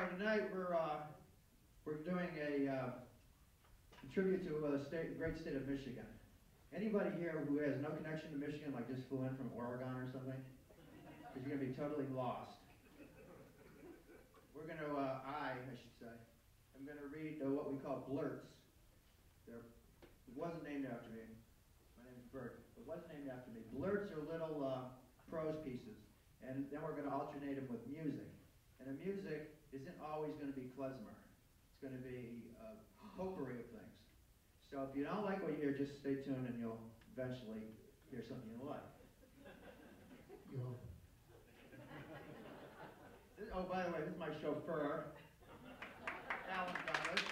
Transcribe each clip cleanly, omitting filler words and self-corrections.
tonight we're doing a tribute to the great state of Michigan. Anybody here who has no connection to Michigan, like just flew in from Oregon or something? Because you're going to be totally lost. We're going to, I should say, I'm going to read what we call blurts. It wasn't named after me. My name is Bert. It wasn't named after me. Blurts are little prose pieces, and then we're going to alternate them with music. And the music isn't always going to be klezmer. It's going to be a potpourri of things. So if you don't like what you hear, just stay tuned and you'll eventually hear something you'll like. Oh, by the way, this is my chauffeur, Alan Douglas.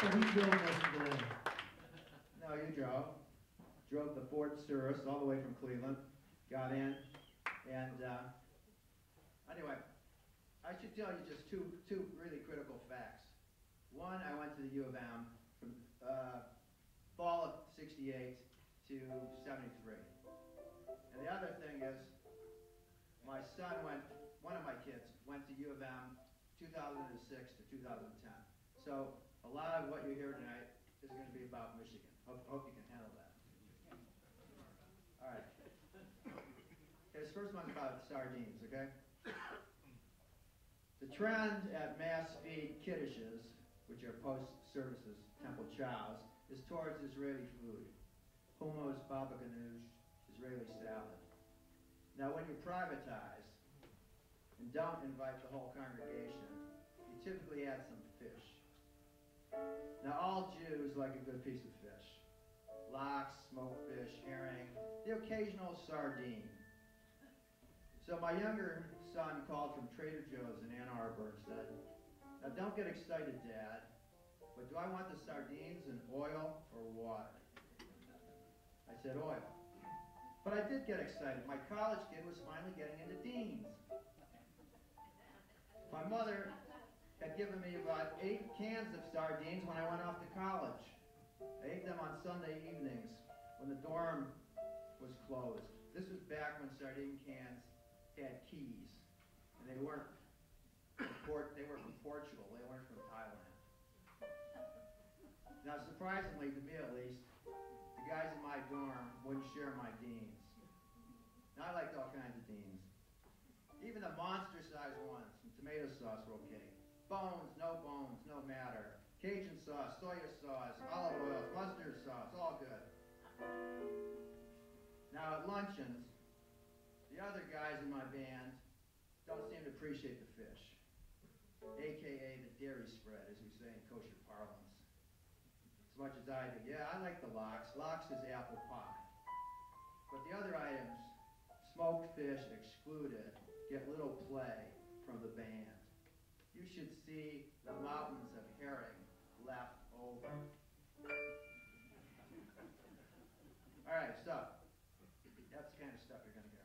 So he drove us today. No, you drove. Drove the Ford Cirrus all the way from Cleveland, got in, and anyway, I should tell you just two really critical facts. One, I went to the U of M from fall of '68 to '73. And the other thing is, my son one of my kids went to U of M 2006 to 2010. So a lot of what you hear tonight is going to be about Michigan. Hope you can handle that. All right. Okay, this first one's about sardines, okay? The trend at mass feed kiddishes, which are post-services temple chows, is towards Israeli food. Hummus, baba ganoush, Israeli salad. Now when you privatize and don't invite the whole congregation, you typically add some fish. Now all Jews like a good piece of fish. Lox, smoked fish, herring, the occasional sardine. So my younger son called from Trader Joe's in Ann Arbor and said, "Now don't get excited, Dad, but do I want the sardines in oil or water?" I said oil. But I did get excited. My college kid was finally getting into Dean's. My mother had given me about 8 cans of sardines when I went off to college. I ate them on Sunday evenings when the dorm was closed. This was back when sardine cans had keys, and they were from Portugal. They weren't from Thailand. Now, surprisingly, to me at least, the guys in my dorm wouldn't share my Deans. Now, I liked all kinds of Deans. Even the monster-sized ones from tomato sauce were okay. Bones, no matter. Cajun sauce, soy sauce, olive oil, mustard sauce, all good. Now, at luncheons, the other guys in my band don't seem to appreciate the fish, a.k.a. the dairy spread, as we say in kosher parlance, as much as I do. Yeah, I like the lox. Lox is apple pie. But the other items, smoked fish excluded, get little play from the band. You should see the mountains of herring left over. All right, so that's the kind of stuff you're going to hear.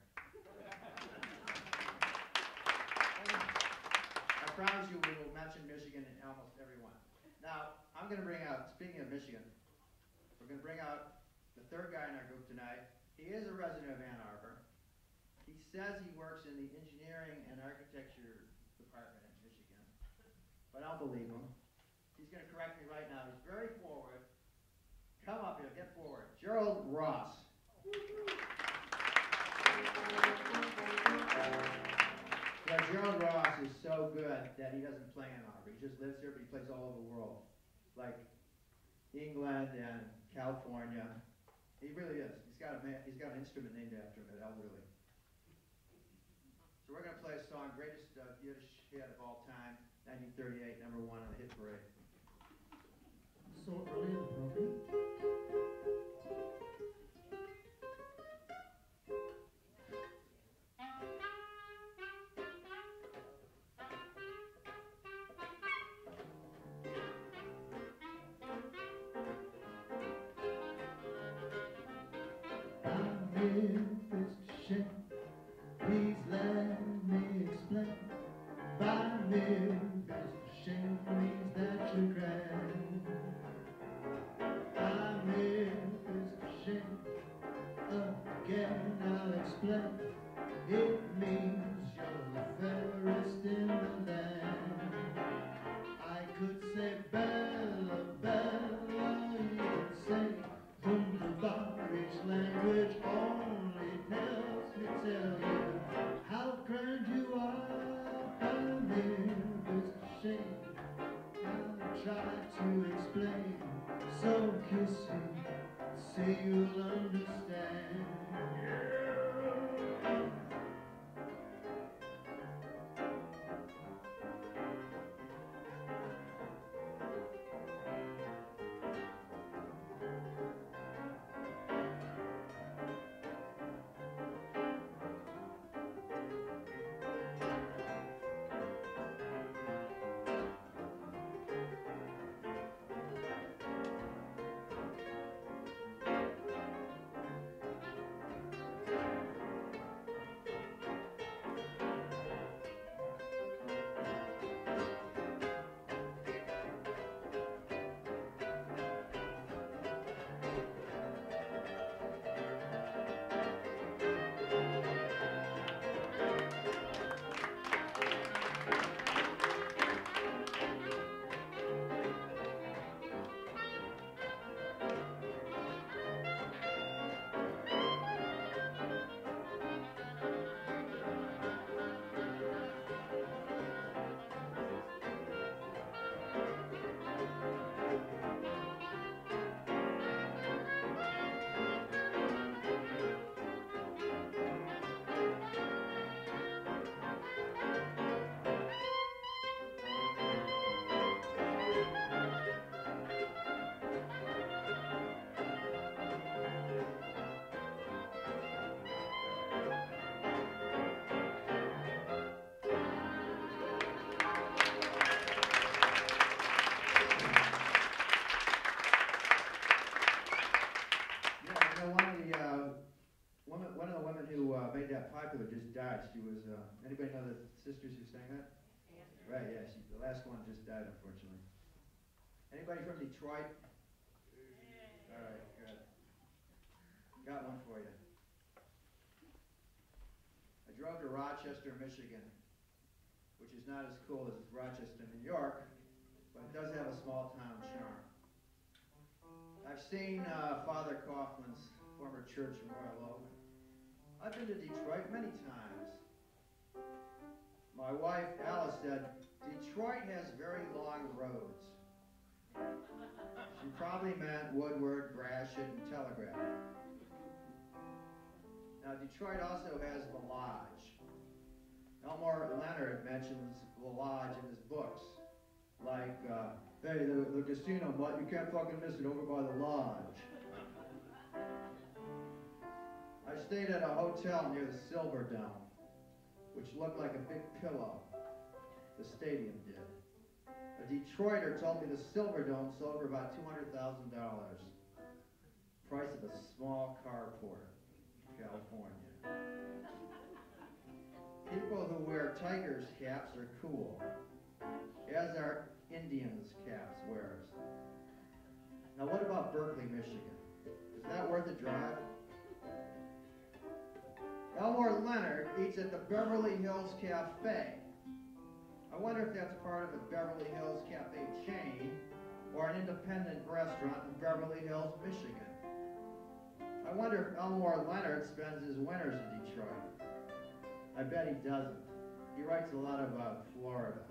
I promise you we will mention Michigan in almost every one. Now, I'm going to bring out, speaking of Michigan, we're going to bring out the third guy in our group tonight. He is a resident of Ann Arbor. He says he works in the engineering and architecture department in Michigan, but I don't believe him. He's going to correct me right now. He's very forward. Come up here, get forward. Gerald Ross. Yeah, Gerald Ross is so good that he doesn't play in Ann Arbor. He just lives here, but he plays all over the world, like England and California. He really is. He's got an instrument named after him, an elderly. So we're going to play a song, greatest Yiddish hit of all time, 1938, #1 on the hit parade. So early in the program? Mr. Shane, please let me explain. By Mr. Shane means that you cry. By Mr. Shane, again I'll explain. It means you're the fairest sang that? Right, yeah. The last one just died, unfortunately. Anybody from Detroit? All right, good. Got one for you. I drove to Rochester, Michigan, which is not as cool as Rochester, New York, but it does have a small town charm. I've seen Father Coughlin's former church in Royal Oak. I've been to Detroit many times. My wife, Alice, said, Detroit has very long roads. She probably meant Woodward, Gratiot, and Telegraph. Now, Detroit also has the Lodge. Elmore Leonard mentions the Lodge in his books. Like, hey, the casino, but you can't fucking miss it over by the Lodge. I stayed at a hotel near the Silver Dome, which looked like a big pillow. The stadium did. A Detroiter told me the Silver Dome sold for about $200,000. Price of a small carport, California. People who wear Tigers caps are cool, as are Indians caps wearers. Now what about Berkeley, Michigan? Is that worth a drive? Elmore Leonard eats at the Beverly Hills Cafe. I wonder if that's part of the Beverly Hills Cafe chain or an independent restaurant in Beverly Hills, Michigan. I wonder if Elmore Leonard spends his winters in Detroit. I bet he doesn't. He writes a lot about Florida.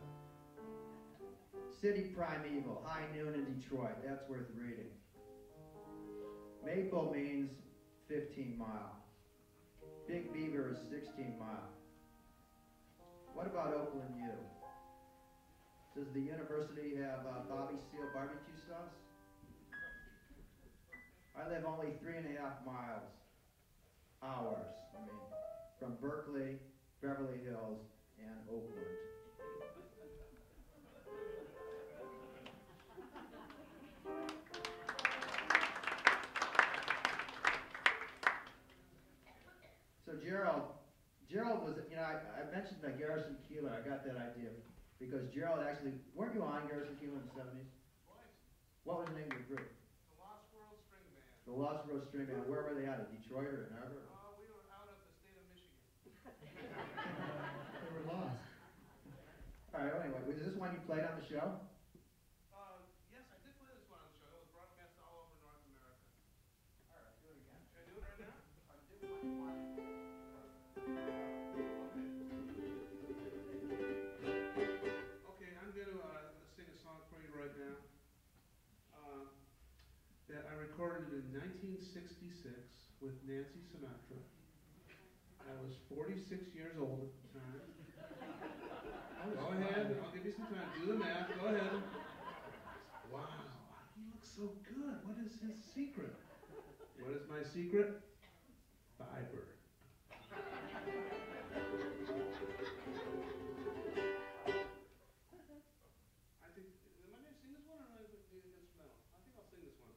City Primeval, High Noon in Detroit. That's worth reading. Maple means 15 mile. Big Beaver is 16 mile. What about Oakland U? Does the university have Bobby Seale barbecue sauce? I live only 3.5 hours, from Berkeley, Beverly Hills, and Oakland. So Gerald was, I mentioned that Garrison Keillor. I got that idea because Gerald actually, weren't you on Garrison Keillor in the 70s? What was the name of your group? The Lost World String Band. The Lost World String Band. Where were they out of? Detroit or Ann Arbor? We were out of the state of Michigan. They were lost. All right, anyway, was this one you played on the show? Yes, I did play this one on the show. It was broadcast all over North America. All right, do it again. Should I do it right now? Do what you want. Okay, I'm going to sing a song for you right now that I recorded in 1966 with Nancy Sinatra. I was 46 years old at the time. Go ahead, I'll give you some time. Do the math, go ahead. Wow, he looks so good. What is his secret? What is my secret? Fiber. I think, am I going to sing this one or am I going to do an instrumental? I think I'll sing this one.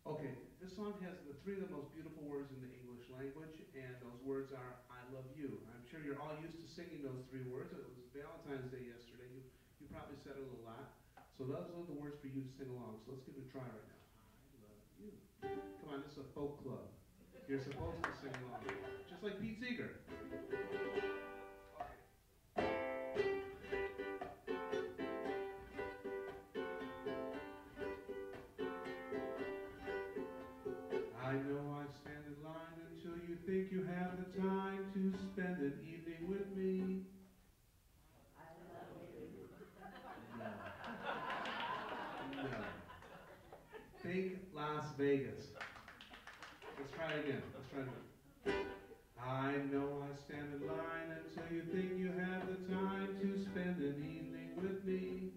Okay, this song has the three of the most beautiful words in the English language, and those words are, I love you. I'm sure you're all used to singing those three words. It was Valentine's Day yesterday. You probably said it a lot. So those are the words for you to sing along. So let's give it a try right now. I love you. Come on, this is a folk club. You're supposed to sing along. Just like Pete Seeger. I know I stand in line until you think you have the time to spend an evening with me. I love you. No. No. Think Las Vegas. Let's try it again. Let's try it again. I know I stand in line until you think you have the time to spend an evening with me.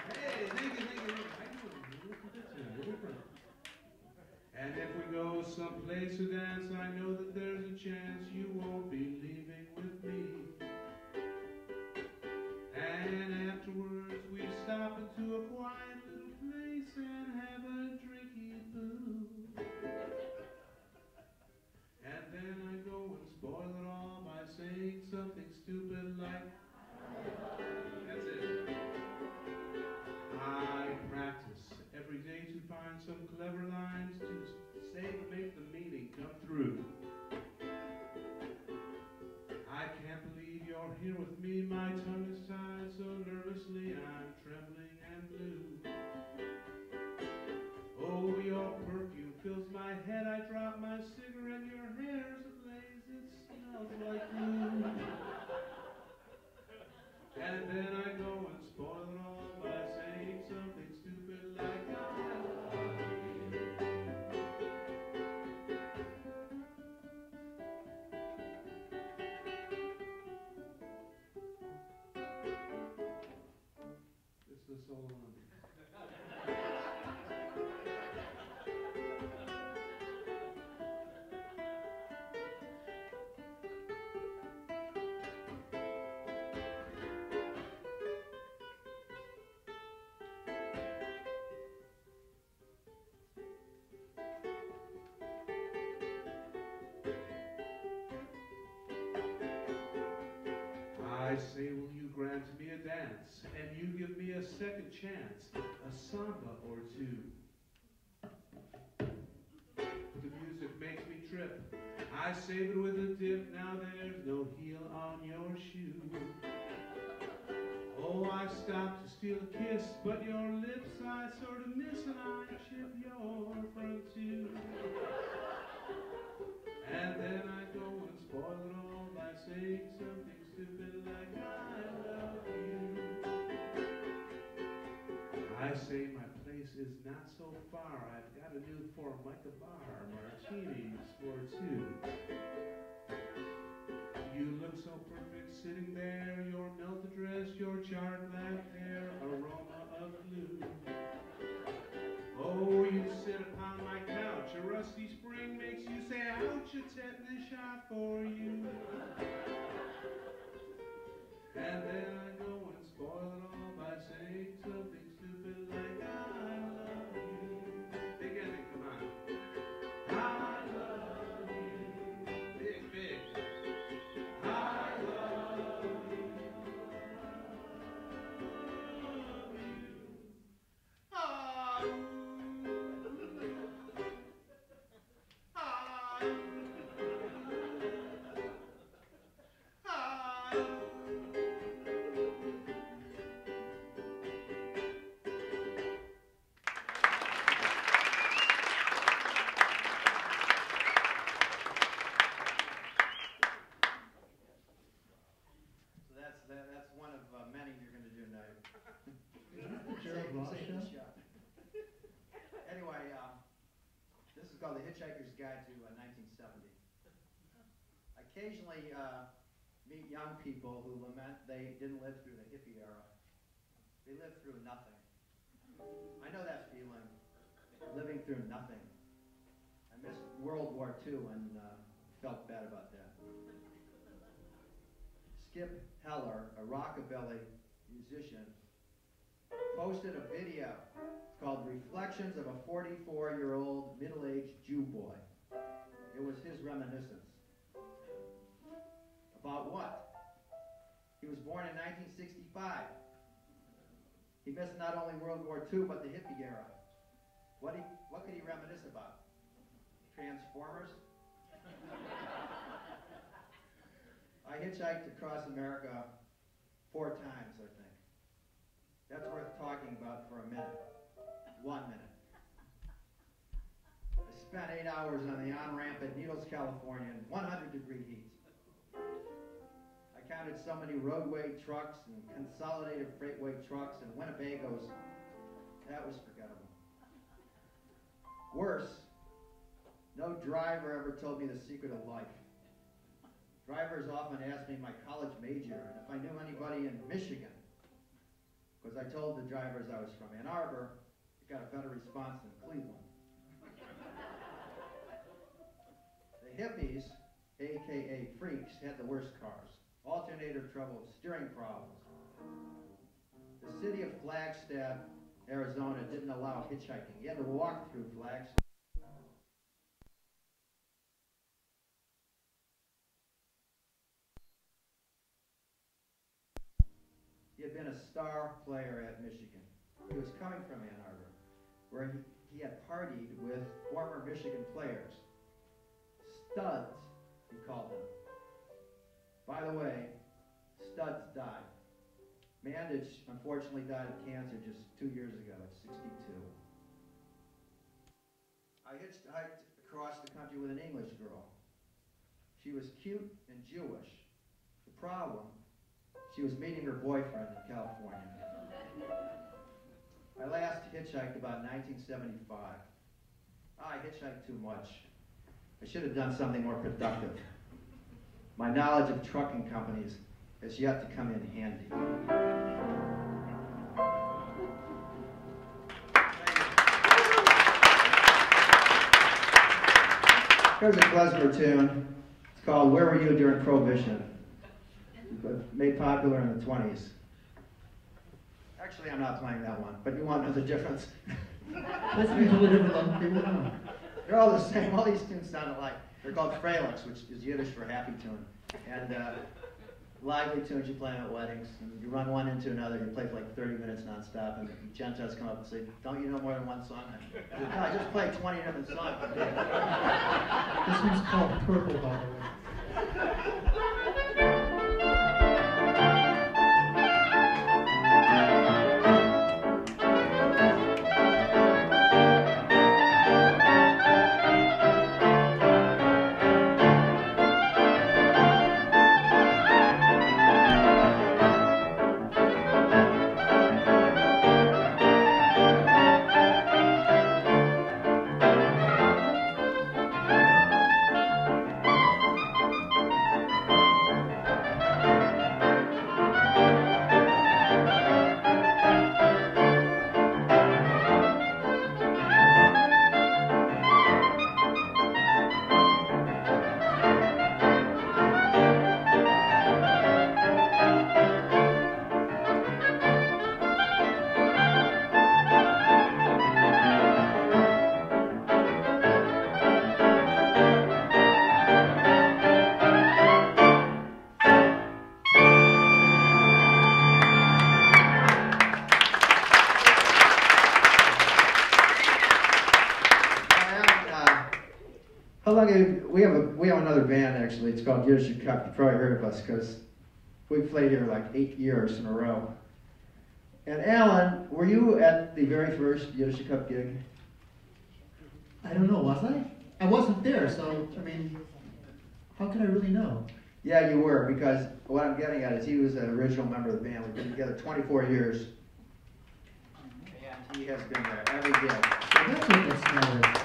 Hey, thank you, thank you. How you doing? You're looking good tonight. You're looking good. And if we go someplace to dance, I know that there's a chance you won't be leaving with me. And afterwards we stop into a quiet little place and have a drinky boo. here with me, my tongue is tied so nervously, I'm trembling and blue. Oh, your perfume fills my head, I drop my cigarette, your hair's ablaze, it smells like glue. And then I go and spoil it all by saying something stupid like I love you. This is the solo number. I say, will you grant me a dance, and you give me a second chance, a samba or two. The music makes me trip. I save it with a dip, now there's no heel on your shoe. Oh, I stop to steal a kiss, but your lips I sort of miss, and I chip your front too. And then I go and spoil it all by saying something stupid like I love you. I say my place is not so far, I've got a new Formica bar, martinis for two. You look so perfect sitting there, your melted dress, your charred black hair, aroma of blue. Oh, you sit upon my couch, a rusty spring makes you say, ouch, a tetanus shot for you. And then I go and spoil it all by saying something stupid like I love you. Big ending, come on. I love you. Big, big. I love you. I love you. That's one of many you're going to do tonight. Is this the Gerald Ross Save the show? shot. Anyway, this is called The Hitchhiker's Guide to 1970. Occasionally meet young people who lament they didn't live through the hippie era. They lived through nothing. I know that feeling, living through nothing. I missed World War II and felt bad about that. Skip Heller, a rockabilly musician, posted a video called Reflections of a 44-year-old middle-aged Jew boy. It was his reminiscence. About what? He was born in 1965. He missed not only World War II, but the hippie era. What could he reminisce about? Transformers? I hitchhiked across America 4 times, I think. That's worth talking about for a minute. 1 minute. I spent 8 hours on the on-ramp at Needles, California in 100-degree heat. I counted so many roadway trucks and consolidated freightway trucks and Winnebagos. That was forgettable. Worse, no driver ever told me the secret of life. Drivers often asked me my college major and if I knew anybody in Michigan. Because I told the drivers I was from Ann Arbor, it got a better response than Cleveland. The hippies, aka freaks, had the worst cars. Alternator trouble, steering problems. The city of Flagstaff, Arizona didn't allow hitchhiking. You had to walk through Flagstaff. He had been a star player at Michigan. He was coming from Ann Arbor, where he had partied with former Michigan players. Studs, he called them. By the way, studs died. Mandage, unfortunately, died of cancer just 2 years ago at 62. I hitchhiked across the country with an English girl. She was cute and Jewish. The problem, she was meeting her boyfriend in California. I last hitchhiked about 1975. I hitchhiked too much. I should have done something more productive. My knowledge of trucking companies has yet to come in handy. Here's a Klemzer tune. It's called Where Were You During Prohibition? Made popular in the 20s. Actually, I'm not playing that one, but you want to know the difference? Let's be totally different one. People know. They're all the same. All these tunes sound alike. They're called Frelix, which is Yiddish for happy tune. And lively tunes you play at weddings. And you run one into another. You play for like 30 minutes nonstop. And the Gentiles come up and say, "Don't you know more than one song?" No, I just played 20 different songs. This one's called Purple, by the way. We have another band actually. It's called Yiddish Cup. You probably heard of us because we played here like 8 years in a row. And Alan, were you at the very first Yiddish Cup gig? I don't know, was I? I wasn't there, so, I mean, how can I really know? Yeah, you were, because what I'm getting at is he was an original member of the band. We've been together 24 years. And he has been there every gig. Well, that's what this matters.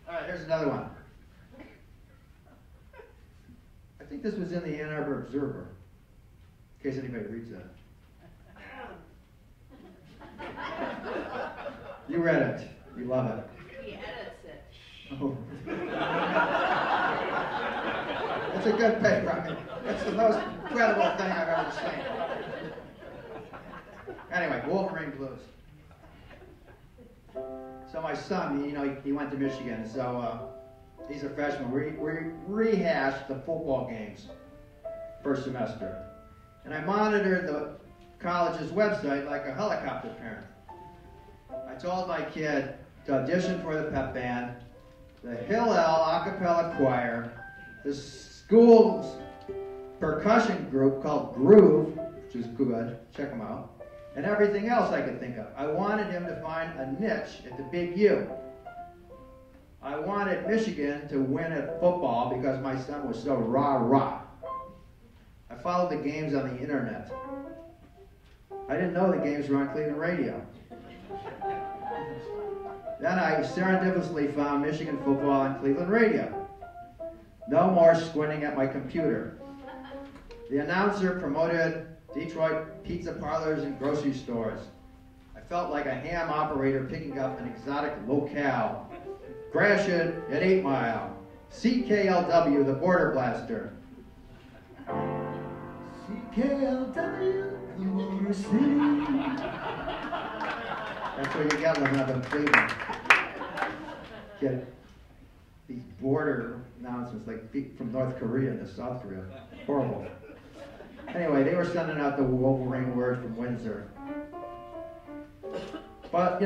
All right, here's another one. I think this was in the Ann Arbor Observer, in case anybody reads that. You read it. You love it. He edits it. Oh. It's a good paper. I mean, it's the most incredible thing I've ever seen. Anyway, Wolverine Blues. So my son, he went to Michigan, so he's a freshman. We rehashed the football games first semester. And I monitored the college's website like a helicopter parent. I told my kid to audition for the pep band, the Hillel a cappella choir, the school's percussion group called Groove, which is good, check them out, and everything else I could think of. I wanted him to find a niche at the Big U. I wanted Michigan to win at football because my son was so rah-rah. I followed the games on the internet. I didn't know the games were on Cleveland radio. Then I serendipitously found Michigan football on Cleveland radio. No more squinting at my computer. The announcer promoted Detroit pizza parlors and grocery stores. I felt like a ham operator picking up an exotic locale. Gratiot at 8 Mile. CKLW, the Border Blaster. CKLW, the Motor City. That's what you get living up in Cleveland. Get these border announcements like from North Korea to South Korea. Horrible. Anyway, they were sending out the Wolverine word from Windsor. But,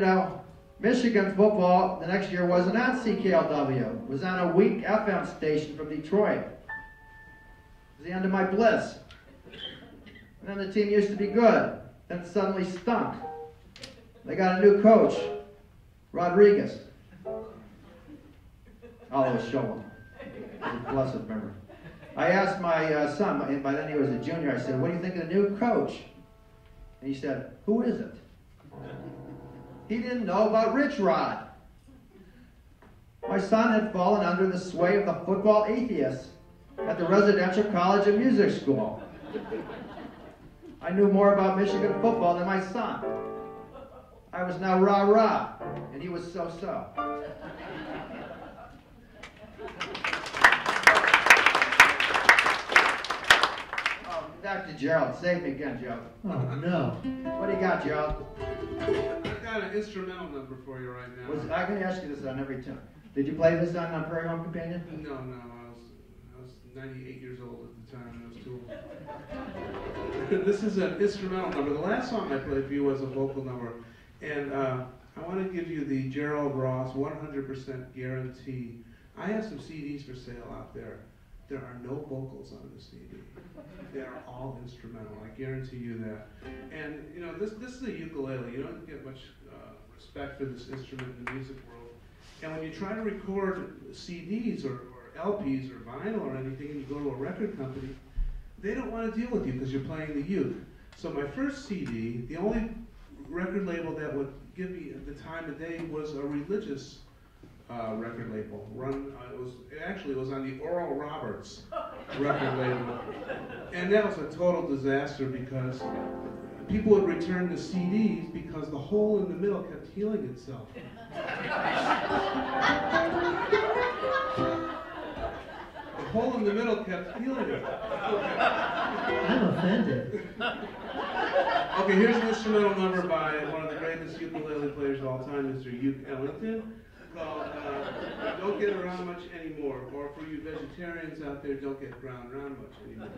Michigan football the next year wasn't on CKLW. It was on a weak FM station from Detroit. the end of my bliss. And then the team used to be good. Then it suddenly stunk. They got a new coach, Rodriguez. I'll always show him. He's a blessed memory. I asked my son, and by then he was a junior, I said, what do you think of the new coach? And he said, who is it? He didn't know about Rich Rod. My son had fallen under the sway of the football atheists at the Residential College of Music School. I knew more about Michigan football than my son. I was now rah-rah, and he was so-so. Oh, Dr. Gerald, save me again, Joe. Oh, no. What do you got, Joe? I've got an instrumental number for you right now. I'm going to ask you this on every tune. Did you play this on Prairie Home Companion? No, I was 98 years old at the time. I was too old. This is an instrumental number. The last song I played for you was a vocal number. And I want to give you the Gerald Ross 100% guarantee. I have some CDs for sale out there. There are no vocals on the CD. They are all instrumental. I guarantee you that. And you know, this is a ukulele. You don't get much respect for this instrument in the music world. And when you try to record CDs or LPs or vinyl or anything, and you go to a record company, they don't want to deal with you because you're playing the uke. So my first CD, the only record label that would give me the time of day was a religious record label. It was on the Oral Roberts record label, and that was a total disaster because people would return the CDs because the hole in the middle kept healing itself. The hole in the middle kept healing itself. I'm offended. Okay, here's an instrumental number by one of the greatest ukulele players of all time, Mr. Duke Ellington, called Don't Get Around Much Anymore, or for you vegetarians out there, Don't Get Ground Around Much Anymore.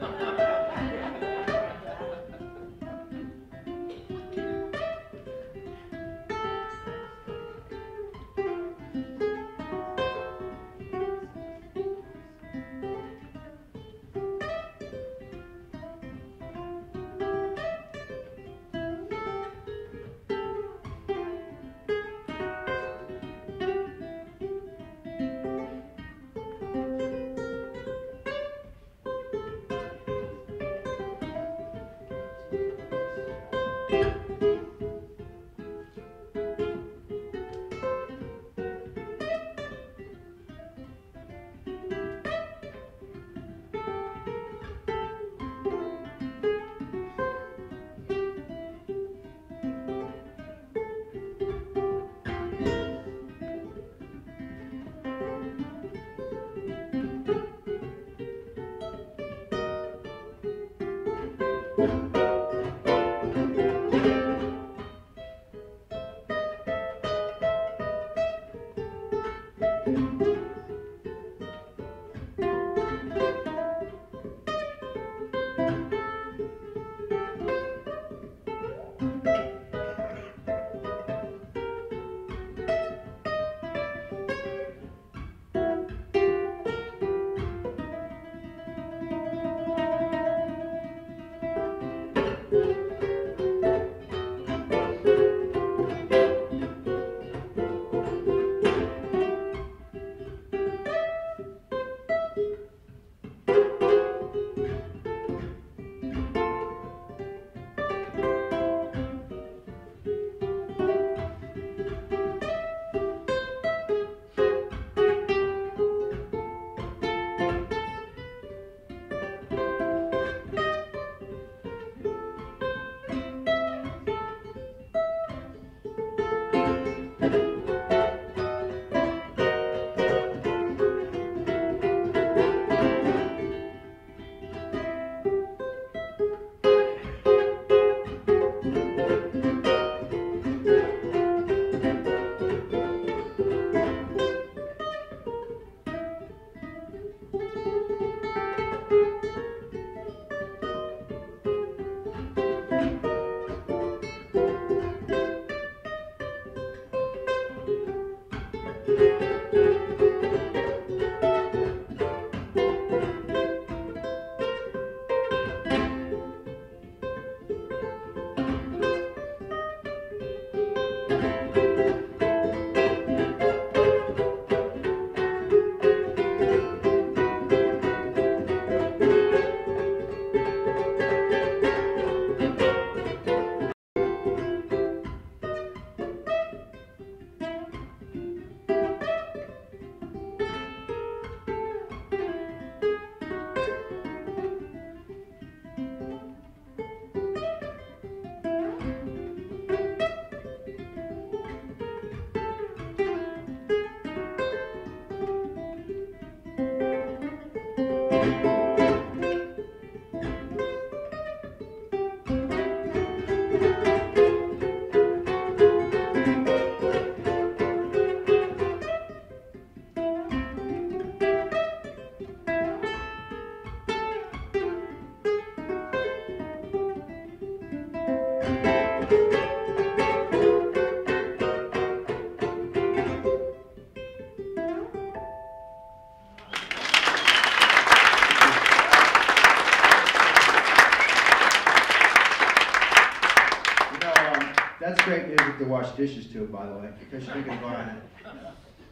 That's great music to wash dishes to, by the way, because you can combine it.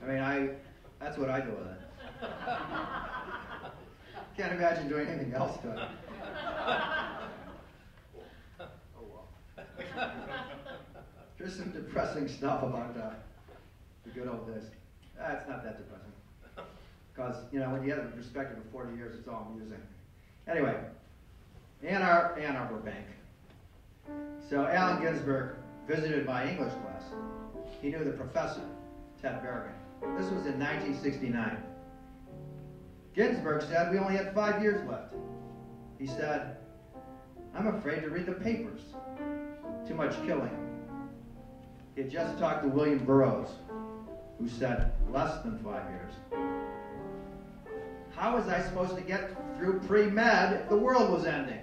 I mean, that's what I do with it. Can't imagine doing anything else to it. Oh well. There's some depressing stuff about the good old days. It's not that depressing. Because, you know, when you have the perspective of 40 years, it's all amusing. Anyway, Ann Arbor Bank. So Allen Ginsberg visited my English class. He knew the professor, Ted Bergen. This was in 1969. Ginsberg said we only had 5 years left. He said, I'm afraid to read the papers. Too much killing. He had just talked to William Burroughs, who said less than 5 years. How was I supposed to get through pre-med if the world was ending?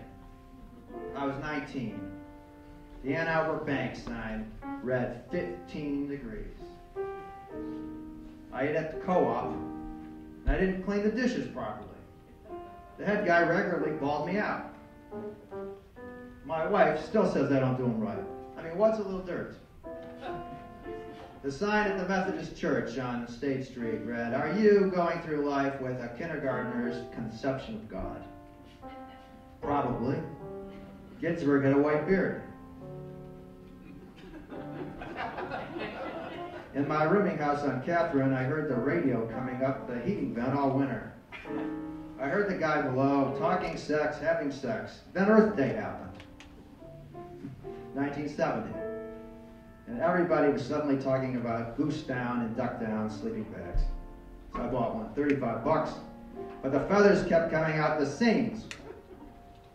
I was 19. The Ann Arbor Bank sign read 15 degrees. I ate at the co-op, and I didn't clean the dishes properly. The head guy regularly bawled me out. My wife still says I don't do them right. I mean, what's a little dirt? The sign at the Methodist Church on State Street read, Are you going through life with a kindergartner's conception of God? Probably. Ginsberg had a white beard. In my rooming house on Catherine, I heard the radio coming up the heating vent all winter. I heard the guy below talking sex, having sex. Then Earth Day happened. 1970. And everybody was suddenly talking about goose down and duck down sleeping bags. So I bought one, $35. But the feathers kept coming out the seams.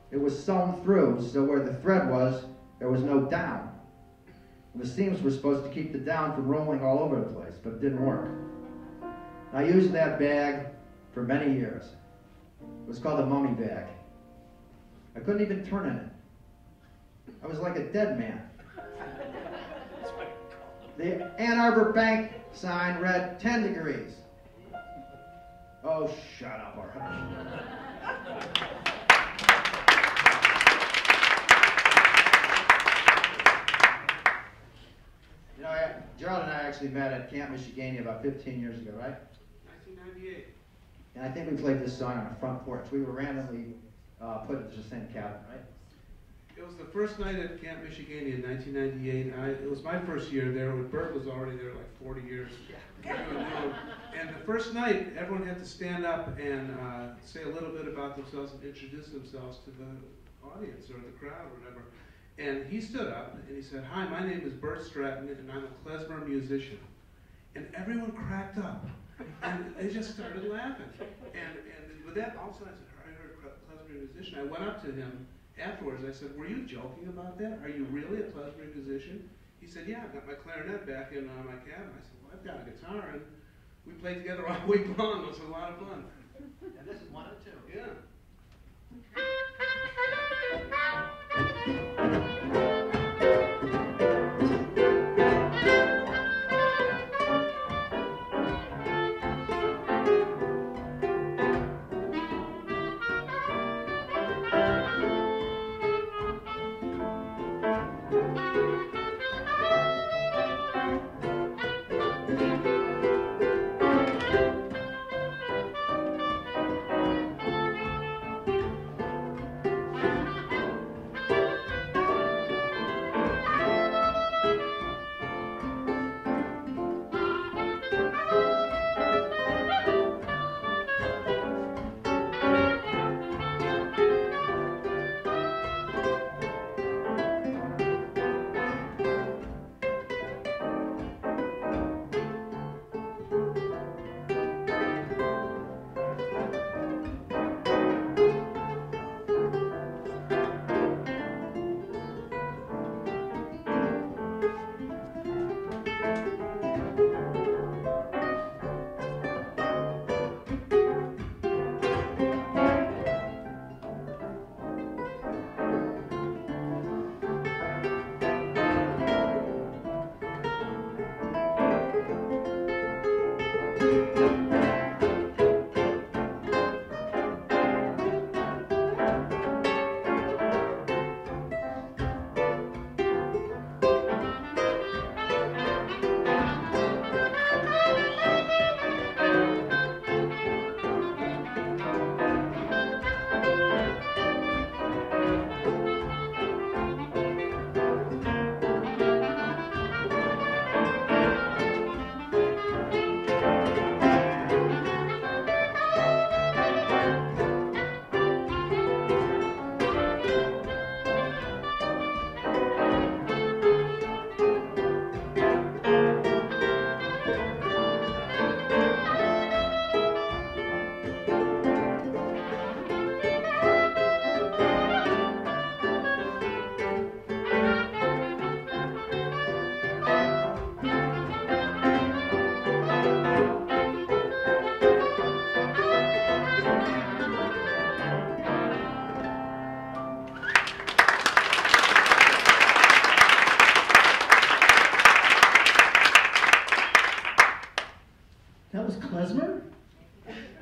It was sewn through, so where the thread was, there was no down. And the seams were supposed to keep the down from rolling all over the place, but it didn't work. I used that bag for many years. It was called a mummy bag. I couldn't even turn in it. I was like a dead man. The Ann Arbor Bank sign read 10 degrees. Oh, shut up, or hush. You know, Gerald and I actually met at Camp Michigania about 15 years ago, right? 1998. And I think we played this song on the front porch. We were randomly put into the same cabin, right? It was the first night at Camp Michigania in 1998. It was my first year there. Bert was already there like 40 years. And the first night, everyone had to stand up and say a little bit about themselves and introduce themselves to the audience or the crowd or whatever. And he stood up and he said, Hi, my name is Bert Stratton and I'm a klezmer musician. And everyone cracked up. And they just started laughing. And with that, all of a sudden I heard klezmer musician. I went up to him afterwards. I said, were you joking about that? Are you really a klezmer musician? He said, yeah, I've got my clarinet back in my cabin. I said, well, I've got a guitar. And we played together all week long. It was a lot of fun. And this is one of two. Yeah.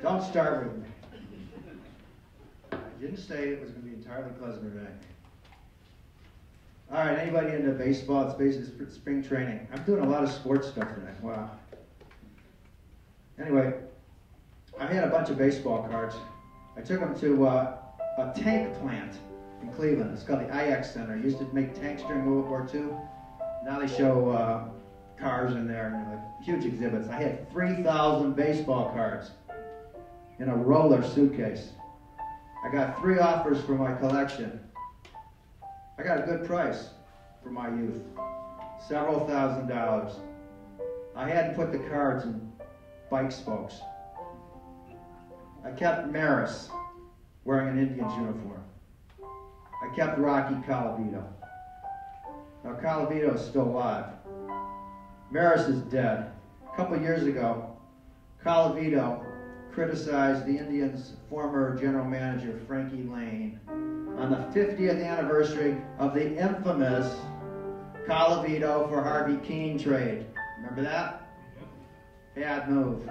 Don't start with me. I didn't say it was going to be entirely pleasant today. All right, anybody into baseball? It's basically spring training. I'm doing a lot of sports stuff today. Wow. Anyway, I had a bunch of baseball cards. I took them to a tank plant in Cleveland. It's called the IX Center. It used to make tanks during World War II. Now they show cars in there, and like huge exhibits. I had 3,000 baseball cards in a roller suitcase. I got 3 offers for my collection. I got a good price for my youth, several $1,000s. I hadn't put the cards in bike spokes. I kept Maris wearing an Indian's uniform. I kept Rocky Colavito. Now Colavito is still alive. Maris is dead. A couple years ago, Colavito criticized the Indians' former general manager, Frankie Lane, on the 50th anniversary of the infamous Colavito for Harvey Keene trade. Remember that? Bad move,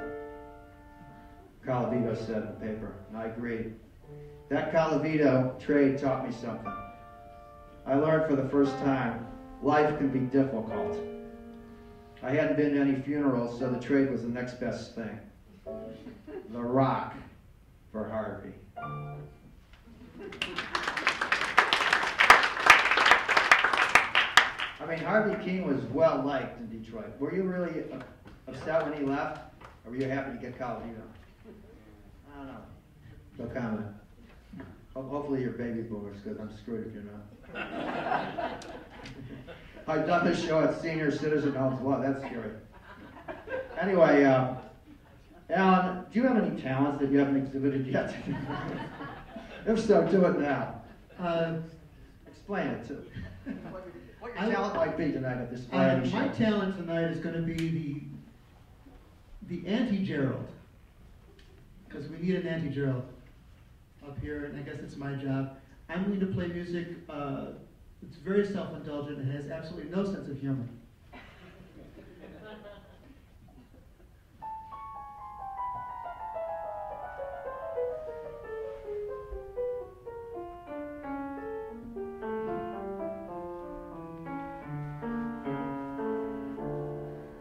Colavito said in the paper, and I agreed. That Colavito trade taught me something. I learned for the first time, life can be difficult. I hadn't been to any funerals, so the trade was the next best thing. The Rock for Harvey. I mean, Harvey Keene was well liked in Detroit. Were you really upset when he left, or were you happy to get Colavito? I don't know. No comment. Hopefully you're baby boomers, because I'm screwed if you're not. I've done this show at senior citizen homes. Wow, that's scary. Anyway, Alan, do you have any talents that you haven't exhibited yet? If so, do it now. Explain it too. What your talent might be tonight at this variety show. My talent tonight is going to be the anti-Gerald, because we need an anti-Gerald up here, and I guess it's my job. I'm going to play music. It's very self-indulgent and has absolutely no sense of humor.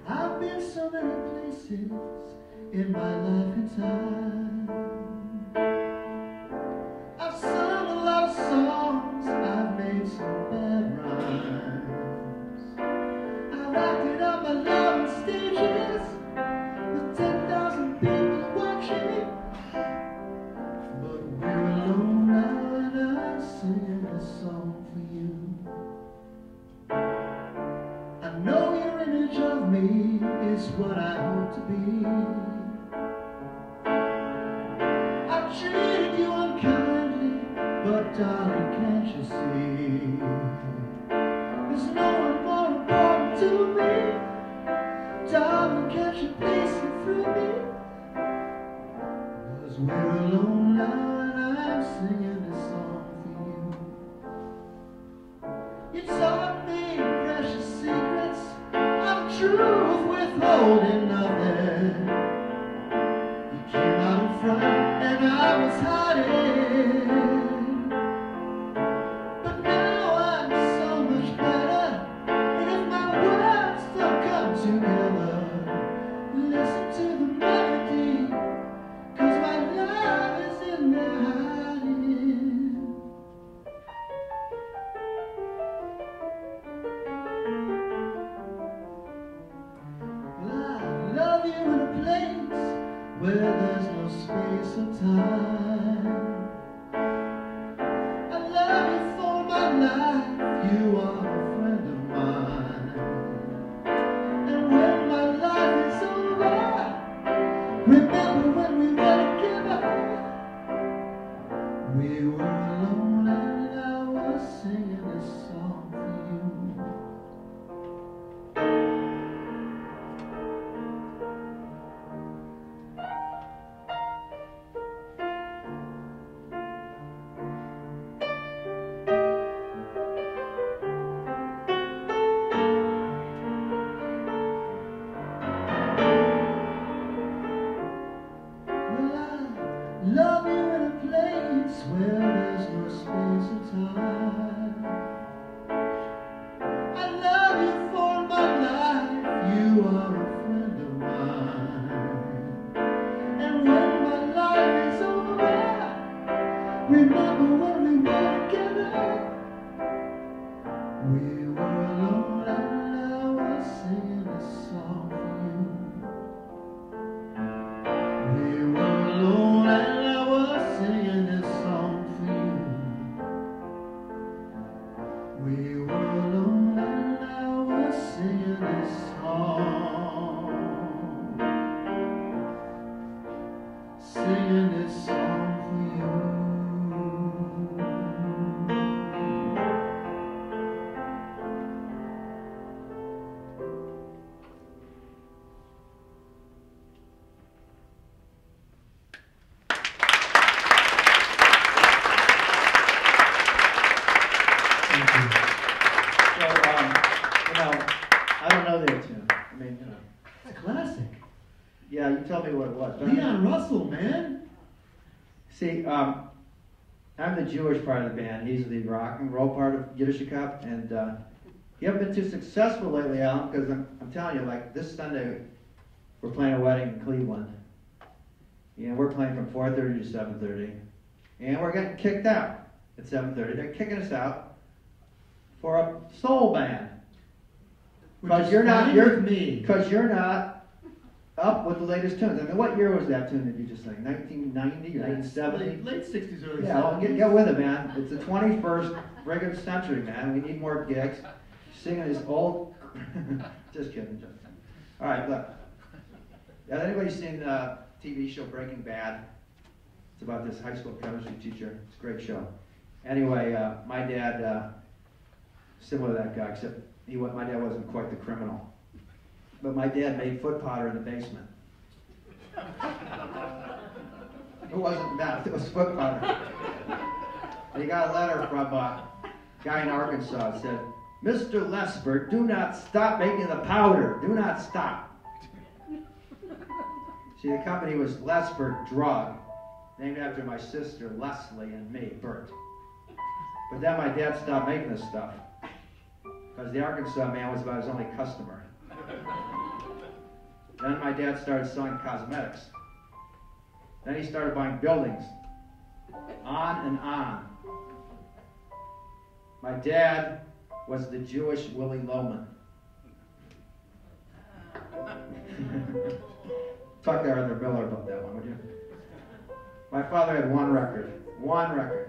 I've been so many places in my life and time. I've sung a lot of songs, I've made some bad rhymes. I've acted out my love on stages with 10,000 people watching. But we're alone now and I'm singing this song for you. I know your image of me is what I hope to be. I treated you unkindly, but darling, can't you see? There's no one more important to me. Darling, can't you please see through me? 'Cause we're alone now and I'm singing this song for you. You taught me precious secrets of truth, withholding nothing. You came out in front and I was hiding. But now I'm so much better, and if my words don't come together, listen to the melody, 'cause my love is in there hiding. Well, I love you in a place where there's no space or time. I love you for my life, you are a friend of mine. And when my life is over, remember when we were together. We were alone and I was singing this song for you. Well, Love you in a place where there's no space or time. I love you for my life, you are a friend of mine. And when my life is over, remember when we were together. We were alone and I was singing a song for you. We were alone and I was singing this song for you. We were alone and I was singing this song. Singing this song for you. So, I don't know their tune. I mean, It's a classic. yeah, you tell me what it was. Leon Russell, man. See, I'm the Jewish part of the band. He's the rock and roll part of Yiddish Cup, and you haven't been too successful lately, Alan, because I'm telling you, like this Sunday, we're playing a wedding in Cleveland. And we're playing from 4:30 to 7:30, and we're getting kicked out at 7:30. They're kicking us out for a soul band. Because you're not up with the latest tunes. I mean, what year was that tune that you just sang? 1990 or 1970? Late 60s, early 70s. Yeah, well, get with it, man. It's the 21st regular century, man. We need more gigs. Singing this old... Just kidding. All right, look. Has anybody seen the TV show Breaking Bad? It's about this high school chemistry teacher. It's a great show. Anyway, my dad, similar to that guy, except my dad wasn't quite the criminal. But my dad made foot powder in the basement. It wasn't meth, it was foot powder. And he got a letter from a guy in Arkansas that said, "Mr. Lesper, do not stop making the powder. Do not stop." See, the company was Lesper Drug, named after my sister Leslie and me, Bert. But then my dad stopped making this stuff, because the Arkansas man was about his only customer. Then my dad started selling cosmetics. Then he started buying buildings. On and on. My dad was the Jewish Willie Loman. Talk to Arthur Miller about that one, would you? My father had one record. One record.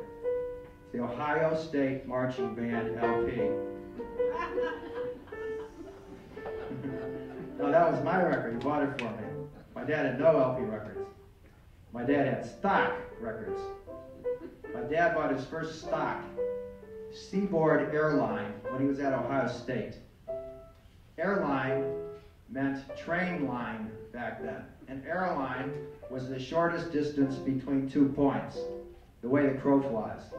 It's the Ohio State Marching Band LP. No, that was my record. He bought it for me. My dad had no LP records. My dad had stock records. My dad bought his first stock Seaboard Airline when he was at Ohio State. Airline meant train line back then. An airline was the shortest distance between 2 points, the way the crow flies.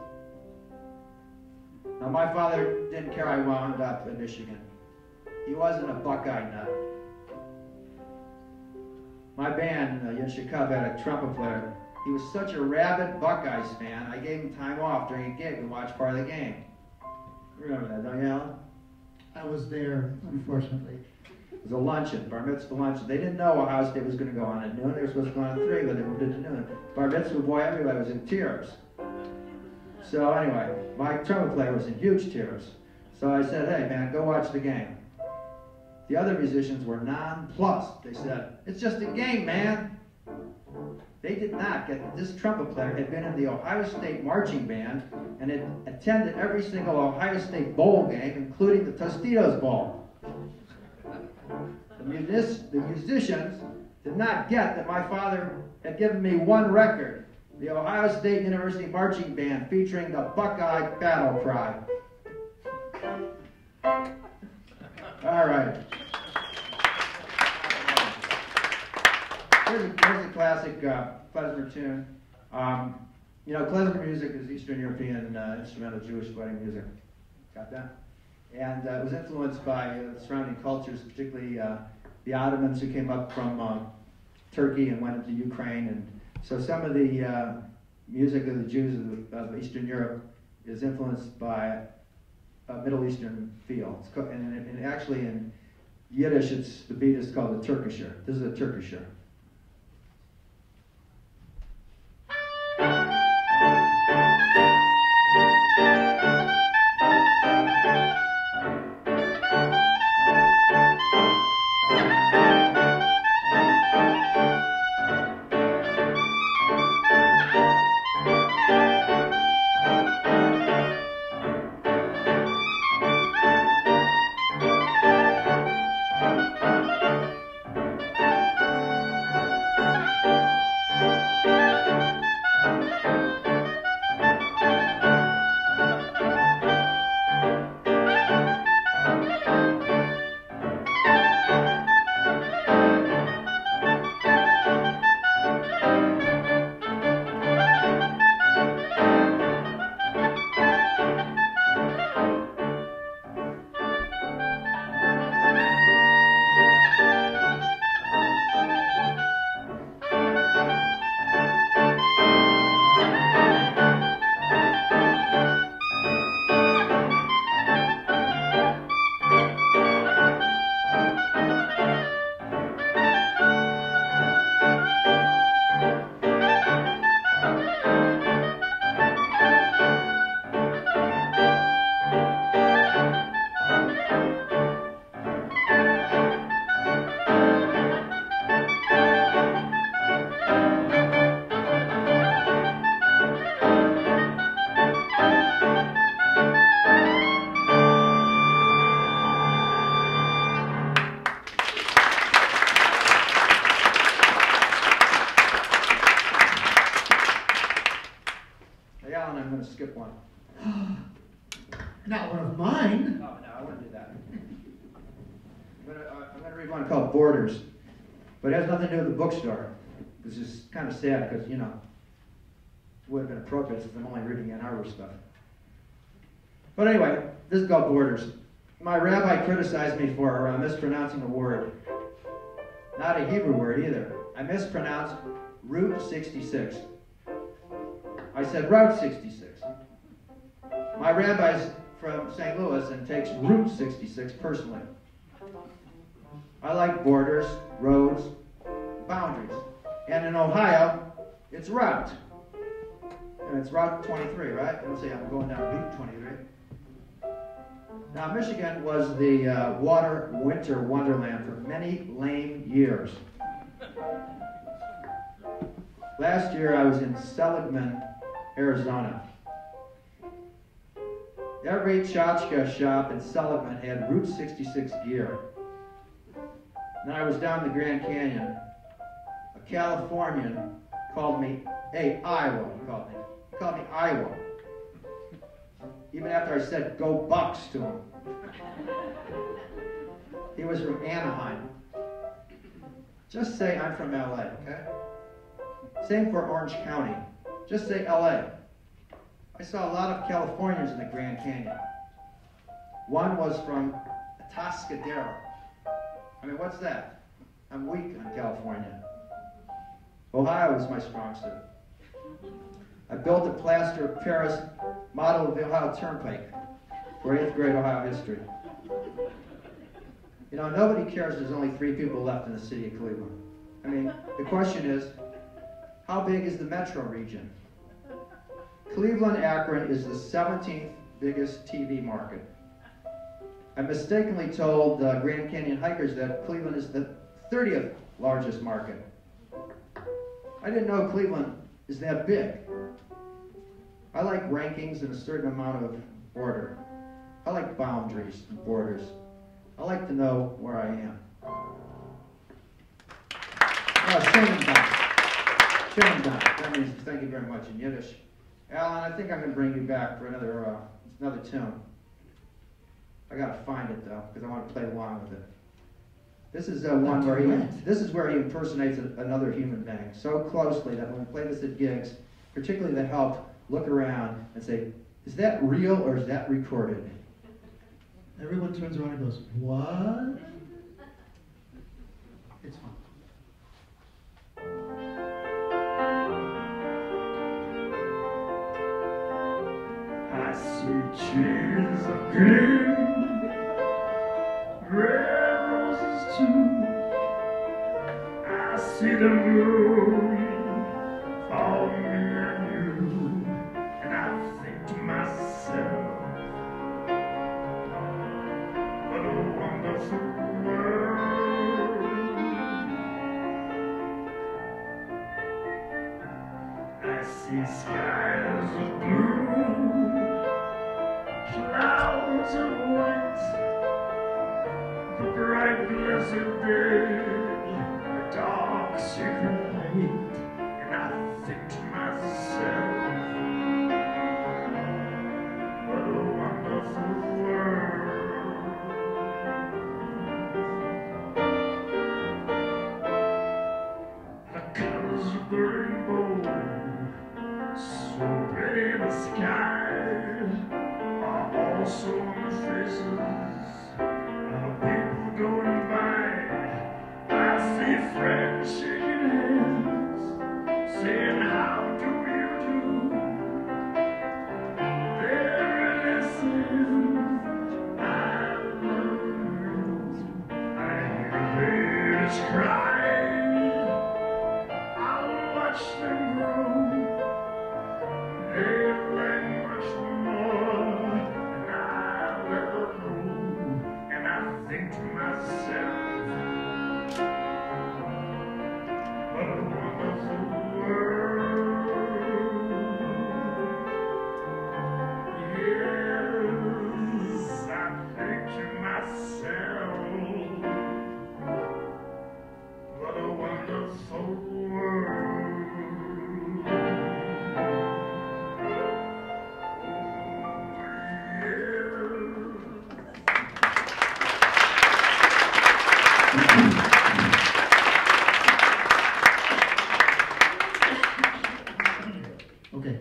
Now, my father didn't care I wound up in Michigan. He wasn't a Buckeye nut. My band, Yiddish Cub, had a trumpet player. He was such a rabid Buckeyes fan, I gave him time off during a gig to watch part of the game. Remember that, don't you, Alan? I was there, unfortunately. It was a luncheon, bar mitzvah luncheon. They didn't know Ohio State was going to go on at noon. They were supposed to go on at 3, but they moved it to noon. Bar mitzvah boy, everybody was in tears. So anyway, my trumpet player was in huge tears. So I said, "Hey man, go watch the game." The other musicians were nonplussed. They said, "It's just a game, man." They did not get that this trumpet player had been in the Ohio State marching band and had attended every single Ohio State bowl game, including the Tostitos Bowl. The musicians did not get that my father had given me one record, the Ohio State University Marching Band, featuring the Buckeye Battle Cry. All right. Here's a classic klezmer tune. Klezmer music is Eastern European instrumental Jewish wedding music. Got that? And it was influenced by surrounding cultures, particularly the Ottomans who came up from Turkey and went into Ukraine and So some of the music of the Jews of Eastern Europe is influenced by a Middle Eastern feel. And actually in Yiddish, the beat is called the Turkischer. This is a Turkischer. I'm going to skip one. Not one of mine. Oh, no, I wouldn't do that. I'm going to read one called Borders, but it has nothing to do with the bookstore. This is kind of sad because, you know, it would have been appropriate since I'm only reading Ann Arbor stuff. But anyway, this is called Borders. My rabbi criticized me for mispronouncing a word. Not a Hebrew word either. I mispronounced Route 66. I said Route 66. My rabbi's from St. Louis and takes Route 66 personally. I like borders, roads, boundaries. And in Ohio, it's route. And it's Route 23, right? It'll say I'm going down Route 23. Now, Michigan was the winter wonderland for many lame years. Last year, I was in Seligman, Arizona. Every tchotchke shop in Seligman had Route 66 gear. Then I was down the Grand Canyon. A Californian called me, hey, Iowa, he called me. He called me Iowa. Even after I said, go Bucks to him. He was from Anaheim. Just say I'm from LA, okay? Same for Orange County. Just say LA. I saw a lot of Californians in the Grand Canyon. One was from Atascadero. I mean, what's that? I'm weak on California. Ohio is my strong suit. I built a plaster of Paris model of the Ohio Turnpike for 8th grade Ohio history. You know, nobody cares there's only 3 people left in the city of Cleveland. I mean, the question is, how big is the metro region? Cleveland, Akron is the 17th biggest TV market. I mistakenly told Grand Canyon hikers that Cleveland is the 30th largest market. I didn't know Cleveland is that big. I like rankings in a certain amount of order. I like boundaries and borders. I like to know where I am. Schönen Dank. Schönen Dank. That means thank you very much in Yiddish. Alan, I think I'm going to bring you back for another tune. I got to find it though, because I want to play along with it. This is one where he impersonates another human being so closely that when we play this at gigs, particularly the help look around and say, is that real or is that recorded? Everyone turns around and goes, what? It's fun. see trees of green, red roses too. I see the moon for me and you, and I think to myself, what a wonderful world. I see skies of blue, clouds of white, the bright blessed day, the dark secret night, and I think to myself, what a wonderful world. The colors of the rainbow, so pretty in the sky, are also on the faces of people going by. I see friends shaking hands, saying, how do you do? They're really saying, I love you. I hear babies cry, I'll watch them grow. They learn much more than I'll ever know, and I think to myself, what a wonderful world. Yes, I think to myself, what a wonderful world. Okay.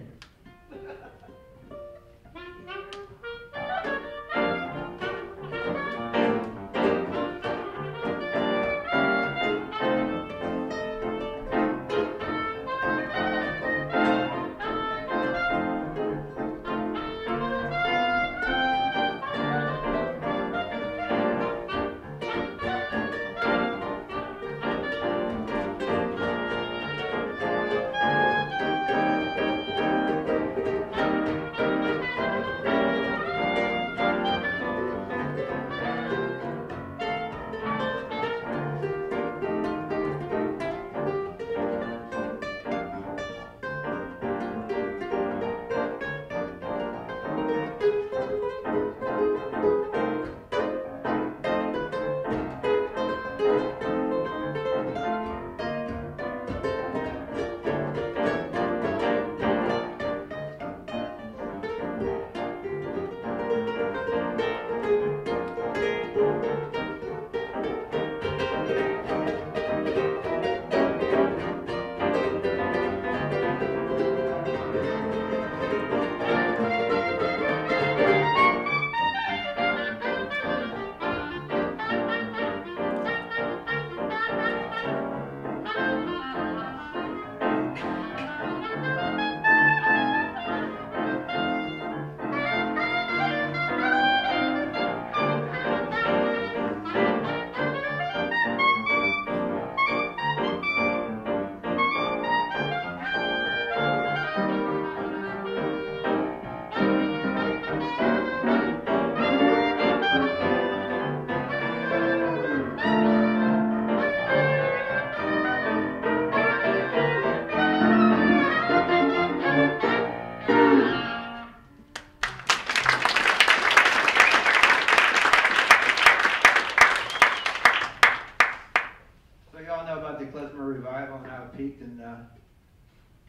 peaked, and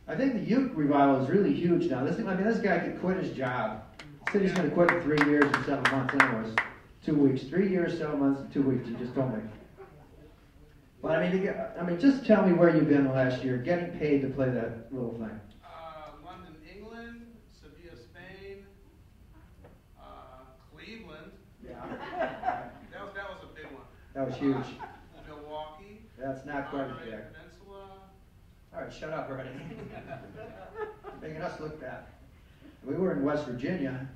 I think the youth revival is really huge now. This guy could quit his job. He said he's going to quit in 3 years and 7 months. Anyways, 2 weeks, 3 years, 7 months, and 2 weeks. He just told me. But just tell me where you've been last year, getting paid to play that little thing. London, England, Sevilla, Spain, Cleveland. Yeah. That was a big one. That was huge. Milwaukee. That's not quite as big. Peninsula. All right, shut up already. Making us look bad. We were in West Virginia.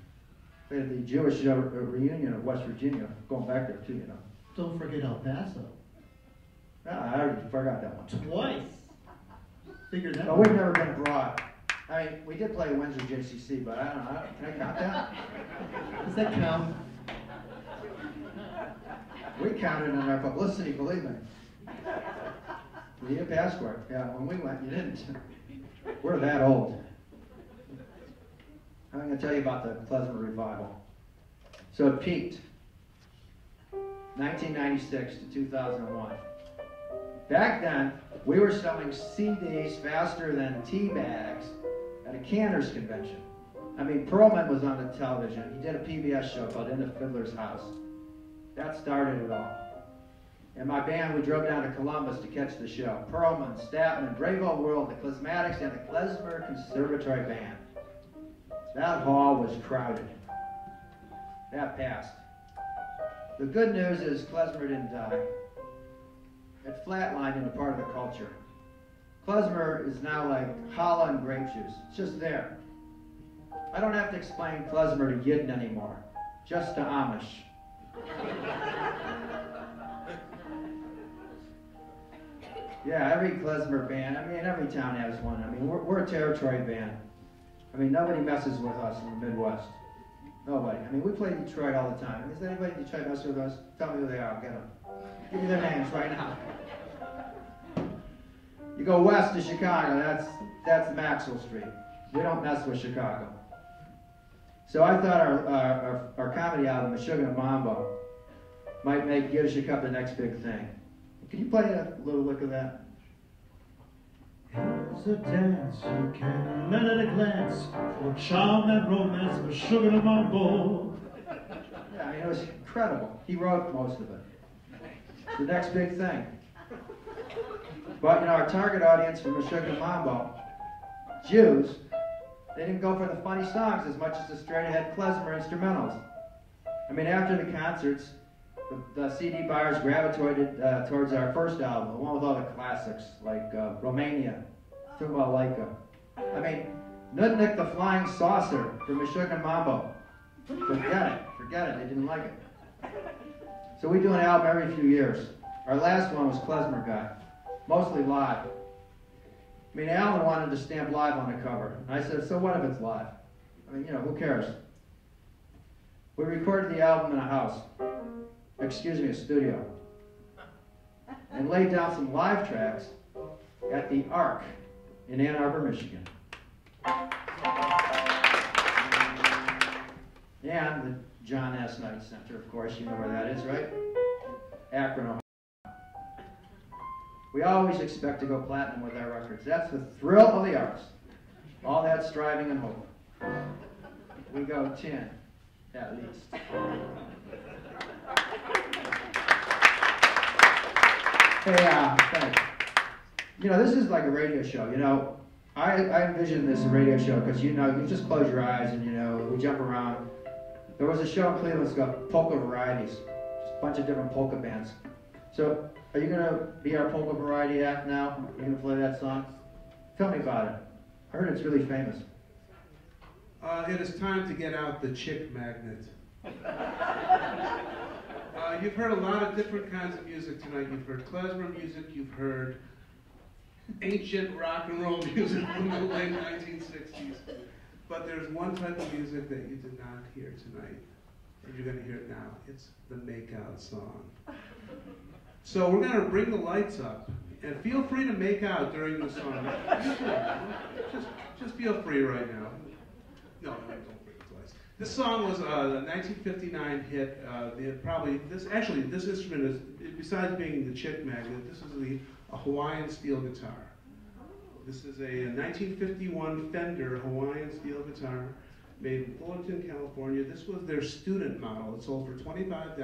Played at the Jewish reunion of West Virginia, going back there too, you know. Don't forget El Paso. Ah, I already forgot that one. Twice. Figured that But one. we've never been abroad. I mean, we did play Windsor JCC, but I don't know. Can I count that? Does that count? We counted in our publicity, believe me. We need a passport. Yeah, when we went, you didn't. We're that old. I'm going to tell you about the Klezmer revival. So it peaked 1996 to 2001. Back then, we were selling CDs faster than tea bags at a Canners convention. I mean, Perlman was on the television. He did a PBS show called In the Fiddler's House. That started it all. And my band, we drove down to Columbus to catch the show. Perlman, Statman, Brave Old World, the Klezmatics, and the Klezmer Conservatory Band. That hall was crowded. That passed. The good news is Klezmer didn't die. It flatlined into part of the culture. Klezmer is now like challah and grape juice. It's just there. I don't have to explain Klezmer to Yidden anymore. Just to Amish. Yeah, every Klezmer band, I mean, every town has one. I mean, we're a territory band. I mean, nobody messes with us in the Midwest. Nobody. I mean, we play Detroit all the time. Is anybody in Detroit mess with us? Tell me who they are. I'll get them. Give me their names right now. You go west to Chicago, that's Maxwell Street. We don't mess with Chicago. So I thought our comedy album, Sugar and Mambo, might make Get a Cup the next big thing. Can you play a little lick of that? It's a dance you can learn at a glance, for charm and romance, for sugar and mambo. Yeah, I mean, it was incredible. He wrote most of it. The next big thing. But, you know, our target audience for Sugar and Mambo, Jews, they didn't go for the funny songs as much as the straight-ahead Klezmer instrumentals. I mean, after the concerts, the CD buyers gravitated towards our first album, the one with all the classics, like Romania, Tumba. I mean, Nutnik the Flying Saucer from Meshuggah and Mambo. Forget it, they didn't like it. So we do an album every few years. Our last one was Klemzer Guy, mostly live. I mean, Alan wanted to stamp live on the cover. And I said, so what if it's live? I mean, you know, who cares? We recorded the album in a house. A studio, and laid down some live tracks at the Ark in Ann Arbor, Michigan. And the John S. Knight Center, of course, you know where that is, right? Akron, Ohio. We always expect to go platinum with our records. That's the thrill of the arts. All that striving and hope. We go 10, at least. Hey, thanks. You know, this is like a radio show. You know, I envision this a radio show because, you know, you just close your eyes and, you know, we jump around. There was a show in Cleveland that's got polka varieties, just a bunch of different polka bands. So, are you going to be our polka variety act now? Are you going to play that song? Tell me about it. I heard it's really famous. It is time to get out the chick magnet. You've heard a lot of different kinds of music tonight. You've heard klezmer music, you've heard ancient rock and roll music from the late 1960s. But there's one type of music that you did not hear tonight, and you're going to hear it now. It's the make-out song. So we're going to bring the lights up, and feel free to make out during the song. Just feel free right now. No, don't bring the lights. This song was a 1959 hit. This instrument is, besides being the chick magnet, this is a Hawaiian steel guitar. This is a 1951 Fender Hawaiian steel guitar made in Fullerton, California. This was their student model. It sold for $25.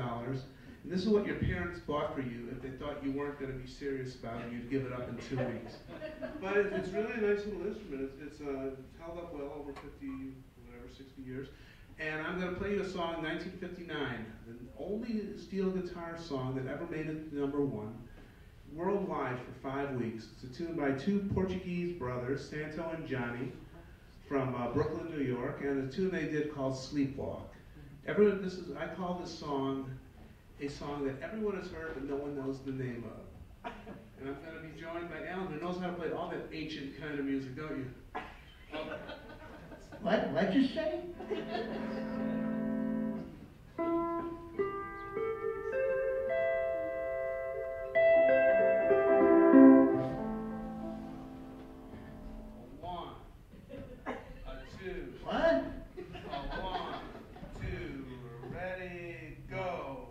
And this is what your parents bought for you if they thought you weren't going to be serious about it, you'd give it up in 2 weeks. But it's really a nice little instrument. It's held up well over 60 years. And I'm going to play you a song, 1959, the only steel guitar song that ever made it to #1 worldwide for 5 weeks. It's a tune by two Portuguese brothers, Santo and Johnny, from Brooklyn, New York, and a tune they did called Sleepwalk. Everyone, I call this song a song that everyone has heard but no one knows the name of. And I'm going to be joined by Alan, who knows how to play all that ancient kind of music, don't you? What'd you say? One, a two. What? A one, two, ready, go.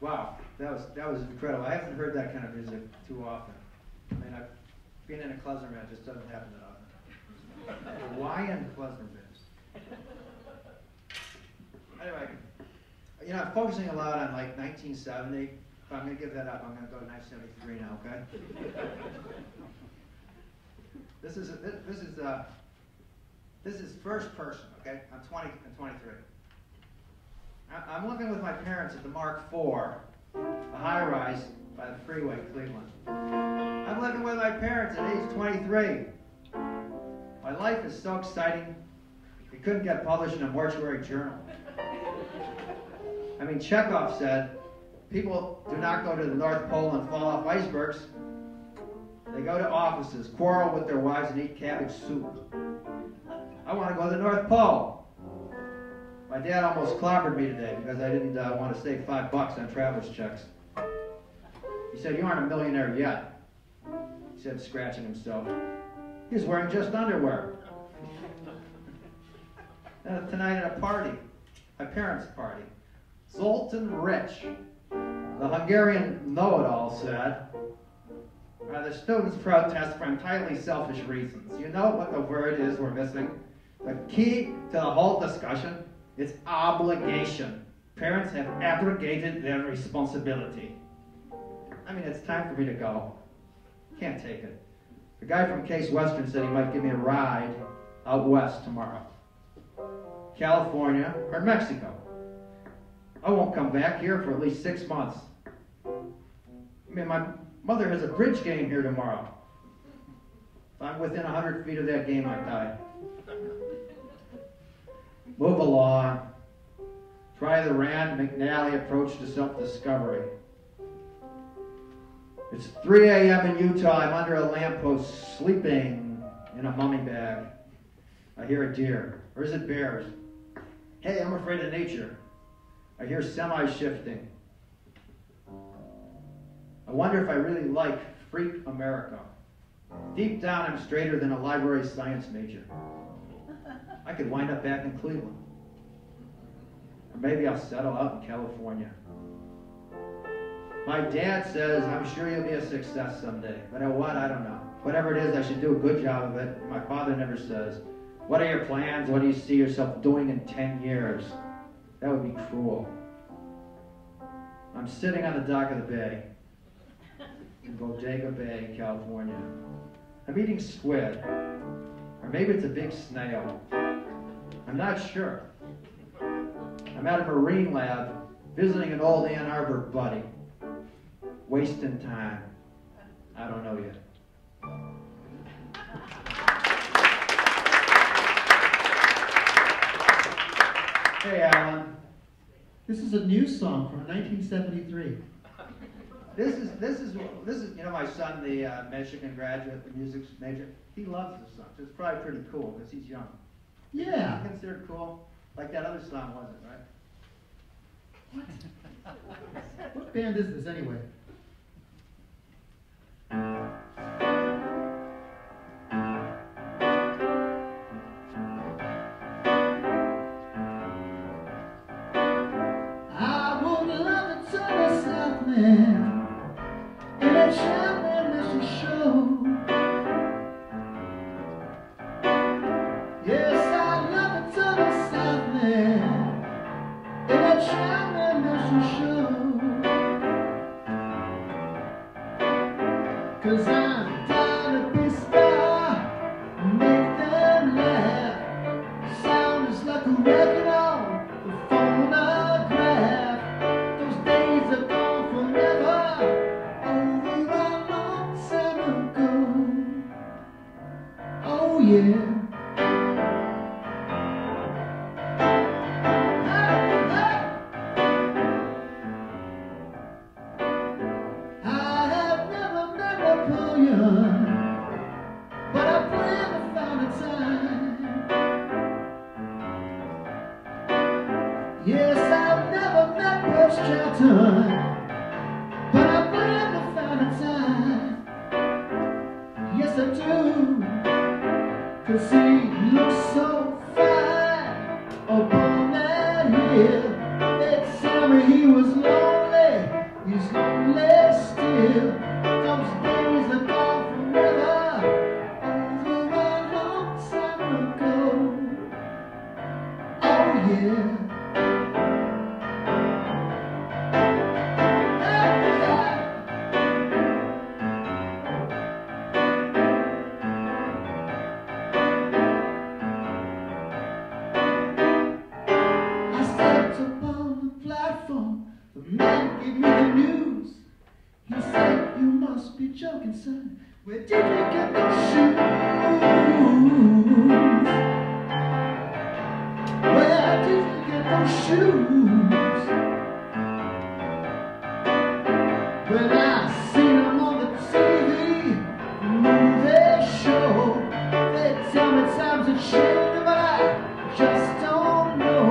Wow, that was incredible. I haven't heard that kind of music too often. I mean, I've been in a klezmer band, it just doesn't happen that often. Hawaiian klezmer bands. Anyway, you know, I'm focusing a lot on like 1970. If I'm going to give that up, I'm going to go to 1973 now, okay? This is first person, okay? I'm 20 and 23. I'm living with my parents at the Mark IV, a high-rise by the freeway, Cleveland. I'm living with my parents at age 23. My life is so exciting, it couldn't get published in a mortuary journal. I mean, Chekhov said, people do not go to the North Pole and fall off icebergs. They go to offices, quarrel with their wives, and eat cabbage soup. I want to go to the North Pole. My dad almost clobbered me today because I didn't want to save $5 on traveler's checks. He said, "You aren't a millionaire yet," he said, scratching himself. He was wearing just underwear. Tonight at a party, my parents' party, Zoltan Rich, the Hungarian know-it-all, said, the students protest for entirely selfish reasons. You know what the word is we're missing? The key to the whole discussion is obligation. Parents have abrogated their responsibility. I mean, it's time for me to go. Can't take it. The guy from Case Western said he might give me a ride out west tomorrow. California or Mexico. I won't come back here for at least 6 months. I mean, my mother has a bridge game here tomorrow. If I'm within 100 feet of that game, I die. Move along. Try the Rand McNally approach to self-discovery. It's 3 a.m. in Utah. I'm under a lamppost, sleeping in a mummy bag. I hear a deer. Or is it bears? Hey, I'm afraid of nature. I hear semis shifting. I wonder if I really like Freak America. Deep down, I'm straighter than a library science major. I could wind up back in Cleveland. Or maybe I'll settle out in California. My dad says, I'm sure you'll be a success someday. But at what? I don't know. Whatever it is, I should do a good job of it. My father never says, what are your plans? What do you see yourself doing in 10 years? That would be cruel. I'm sitting on the dock of the bay in Bodega Bay, California. I'm eating squid. Or maybe it's a big snail. I'm not sure. I'm at a marine lab visiting an old Ann Arbor buddy. Wasting time. I don't know yet. Hey, Alan. This is a new song from 1973. This is you know, my son, the Michigan graduate, the music major. He loves this song. So it's probably pretty cool because he's young. Yeah. Is it considered cool? Like that other song wasn't, right? What band is this anyway? I would love to tell us something in a challenge show. Yes, I'd love to tell us something in a challenge show. 'Cause I'm down to be star, make them laugh. Sound is like a record on the phonograph. Those days are gone forever, over a long time ago. Oh yeah. But I plan to find a time. Yes, I've never met Bruce Chatton, but I plan to find a time. Yes, I do, 'cause he looks so fine upon that hill. They tell me he was lonely, he's lonely still. Those days are gone forever, over a long time ago. Oh yeah. I stepped upon the platform, the man gave me the news. He said, you must be joking, son. Where did you get those shoes? Where did you get those shoes? When I seen them on the TV, movie show, they tell me times have changed, but I just don't know.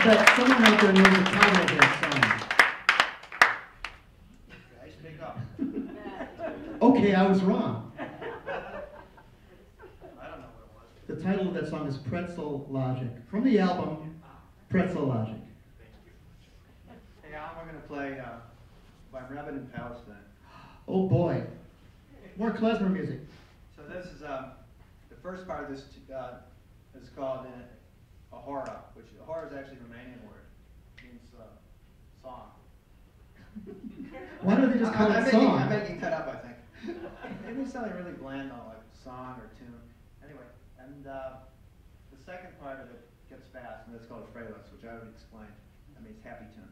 bet someone out there knows the title of that Guys, speak up. song. Okay, I was wrong. I don't know what it was. The title of that song is Pretzel Logic, from the album Pretzel Logic. Hey, Alan, we're going to play by Rebbe in Palestine. Oh boy. More klezmer music. So this is, the first part of this is called a hora, which a hora is actually a Romanian word. It means song. Why don't they just call it I'm song? making that up, I think. It means something really bland, though, like song or tune. Anyway, and the second part of it gets fast, and that's called a freilux, which I already explained. That means happy tune.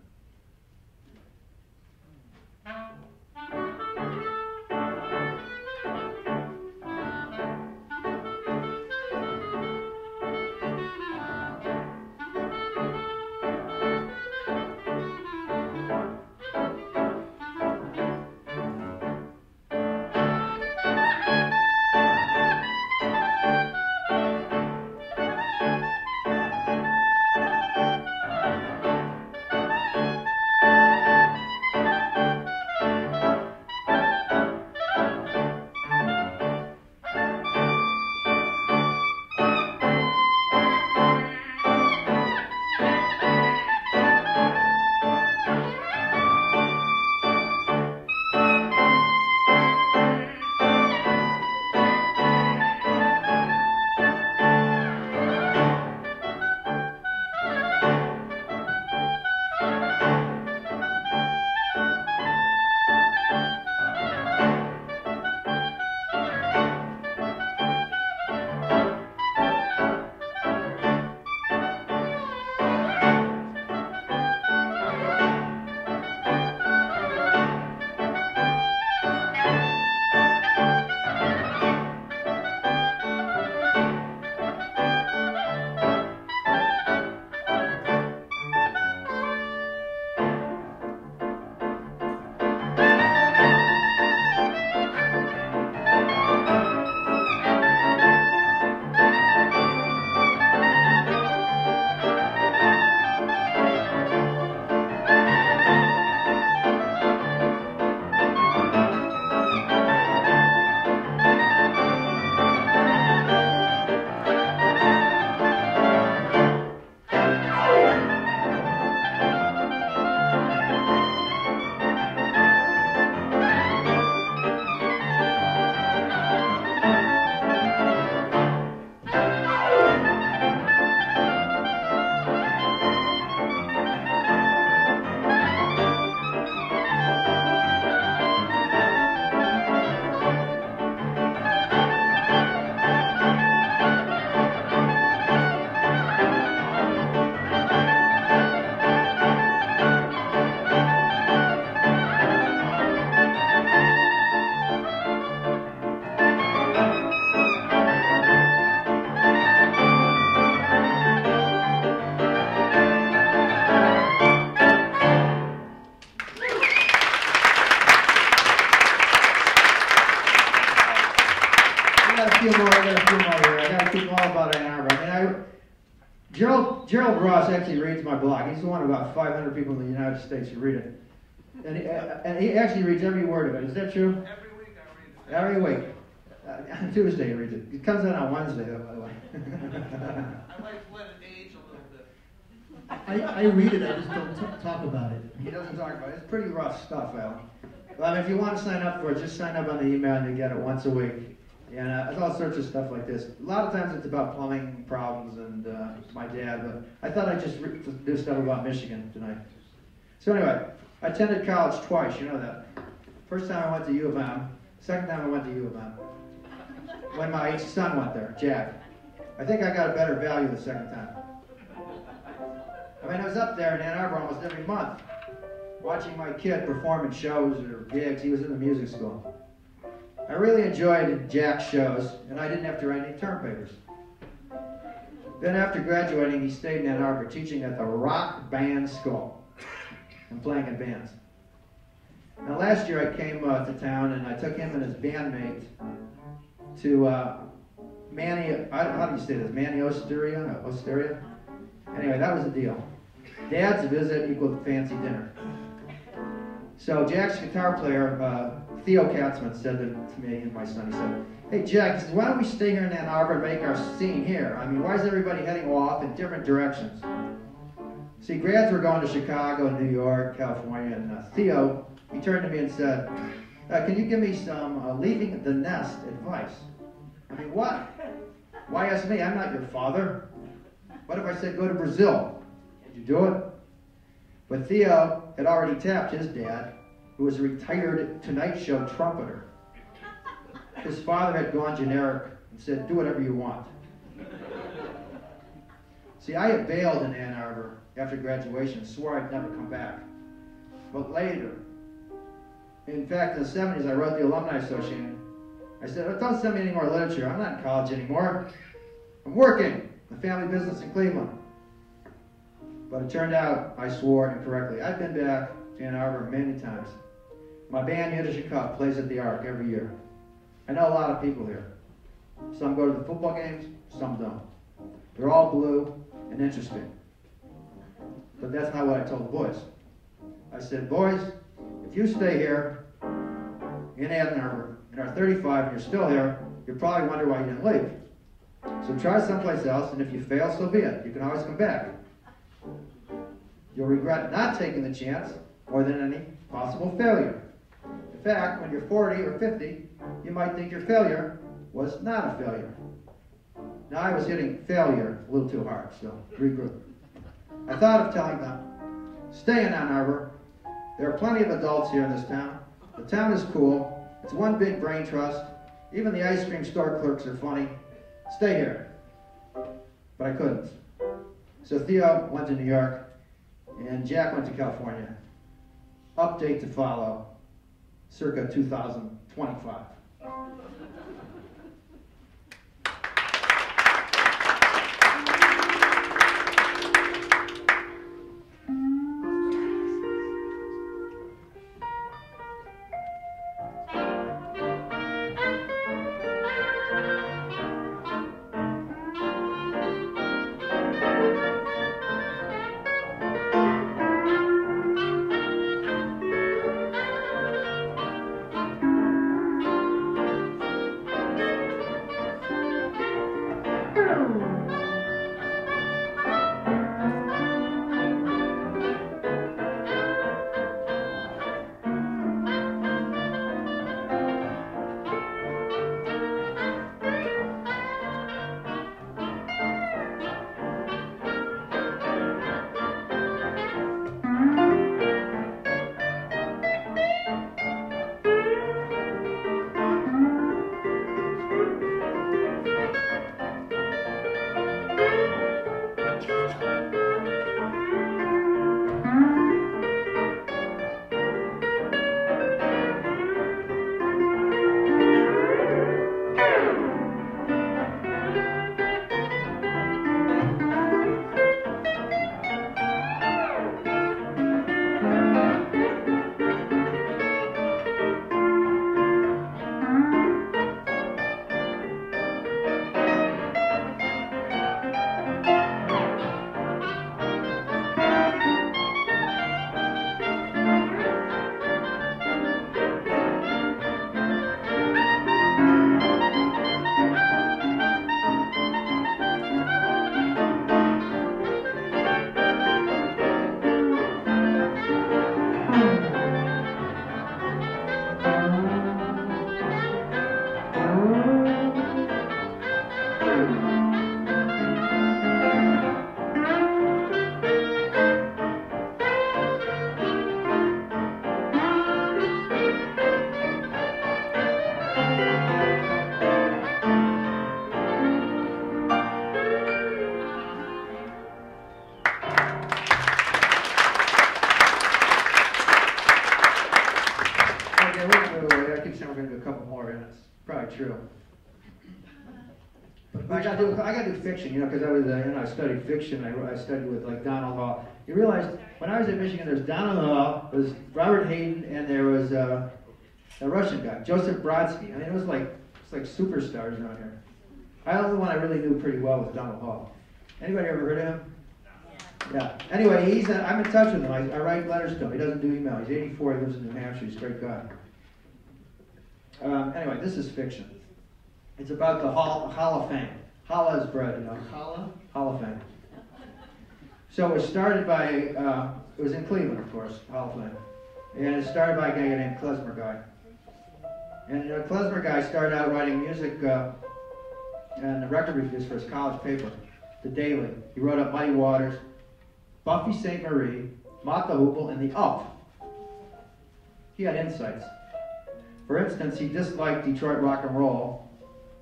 Gerald Ross actually reads my blog. He's one of about 500 people in the United States who read it. And he actually reads every word of it. Is that true? Every week I read it. Every week. On Tuesday he reads it. It comes out on Wednesday, though, by the way. I like to let it age a little bit. I read it, I just don't talk about it. He doesn't talk about it. It's pretty rough stuff, Alan. Well, if you want to sign up for it, just sign up on the email and you get it once a week. And it's all sorts of stuff like this. A lot of times it's about plumbing problems and my dad, but I thought I'd just do stuff about Michigan tonight. So anyway, I attended college twice, you know that. First time I went to U of M, second time I went to U of M. When my son went there, Jack. I think I got a better value the second time. I mean, I was up there in Ann Arbor almost every month, watching my kid perform in shows or gigs. He was in the music school. I really enjoyed Jack's shows, and I didn't have to write any term papers. Then after graduating, he stayed in Ann Arbor teaching at the rock band school and playing in bands. Now last year I came to town, and I took him and his bandmate to Manny, how do you say this, Manny Osteria? Anyway, that was the deal. Dad's visit equaled fancy dinner. So Jack's guitar player, Theo Katzman, said to me and my son, he said, "Hey Jack," he said, "why don't we stay here in Ann Arbor and make our scene here? I mean, why is everybody heading off in different directions?" See, grads were going to Chicago, New York, California, and Theo, he turned to me and said, "Can you give me some leaving the nest advice?" I mean, what? Why ask me? I'm not your father. What if I said go to Brazil? Would you do it? But Theo had already tapped his dad, who was a retired Tonight Show trumpeter. His father had gone generic and said, "Do whatever you want." See, I had bailed in Ann Arbor after graduation and swore I'd never come back. But later, in fact, in the 70s, I wrote the Alumni Association. I said, "Oh, don't send me any more literature. I'm not in college anymore. I'm working a family business in Cleveland." But it turned out I swore incorrectly. I've been back to Ann Arbor many times. My band, Yiddish Cup, plays at the Ark every year. I know a lot of people here. Some go to the football games, some don't. They're all blue and interesting. But that's not what I told the boys. I said, "Boys, if you stay here in Ann Arbor and are 35 and you're still here, you'll probably wonder why you didn't leave. So try someplace else, and if you fail, so be it. You can always come back. You'll regret not taking the chance more than any possible failure. In fact, when you're 40 or 50, you might think your failure was not a failure." Now, I was hitting failure a little too hard, so regroup. I thought of telling them, "Stay in Ann Arbor. There are plenty of adults here in this town. The town is cool. It's one big brain trust. Even the ice cream store clerks are funny. Stay here." But I couldn't. So Theo went to New York, and Jack went to California. Update to follow, circa 2025. True. But I got to do fiction, because I was, I studied fiction. I studied with like Donald Hall. You realize when I was at Michigan, there was Donald Hall, there was Robert Hayden, and there was a Russian guy, Joseph Brodsky. I mean, it's like superstars around here. The only one I really knew pretty well was Donald Hall. Anybody ever heard of him? Yeah. Anyway, I'm in touch with him. I write letters to him. He doesn't do email. He's 84. He lives in New Hampshire. He's a great guy. Anyway, this is fiction. It's about the Hall of Fame. Challah is bread, you know. Challah? Hall of Fame. So it was started by, it was in Cleveland, of course, Hall of Fame. And it started by a guy named Klemzer Guy. And Klemzer Guy started out writing music and record reviews for his college paper, The Daily. He wrote up Muddy Waters, Buffy St. Marie, Mott the Hoople, and the Up. He had insights. For instance, he disliked Detroit rock and roll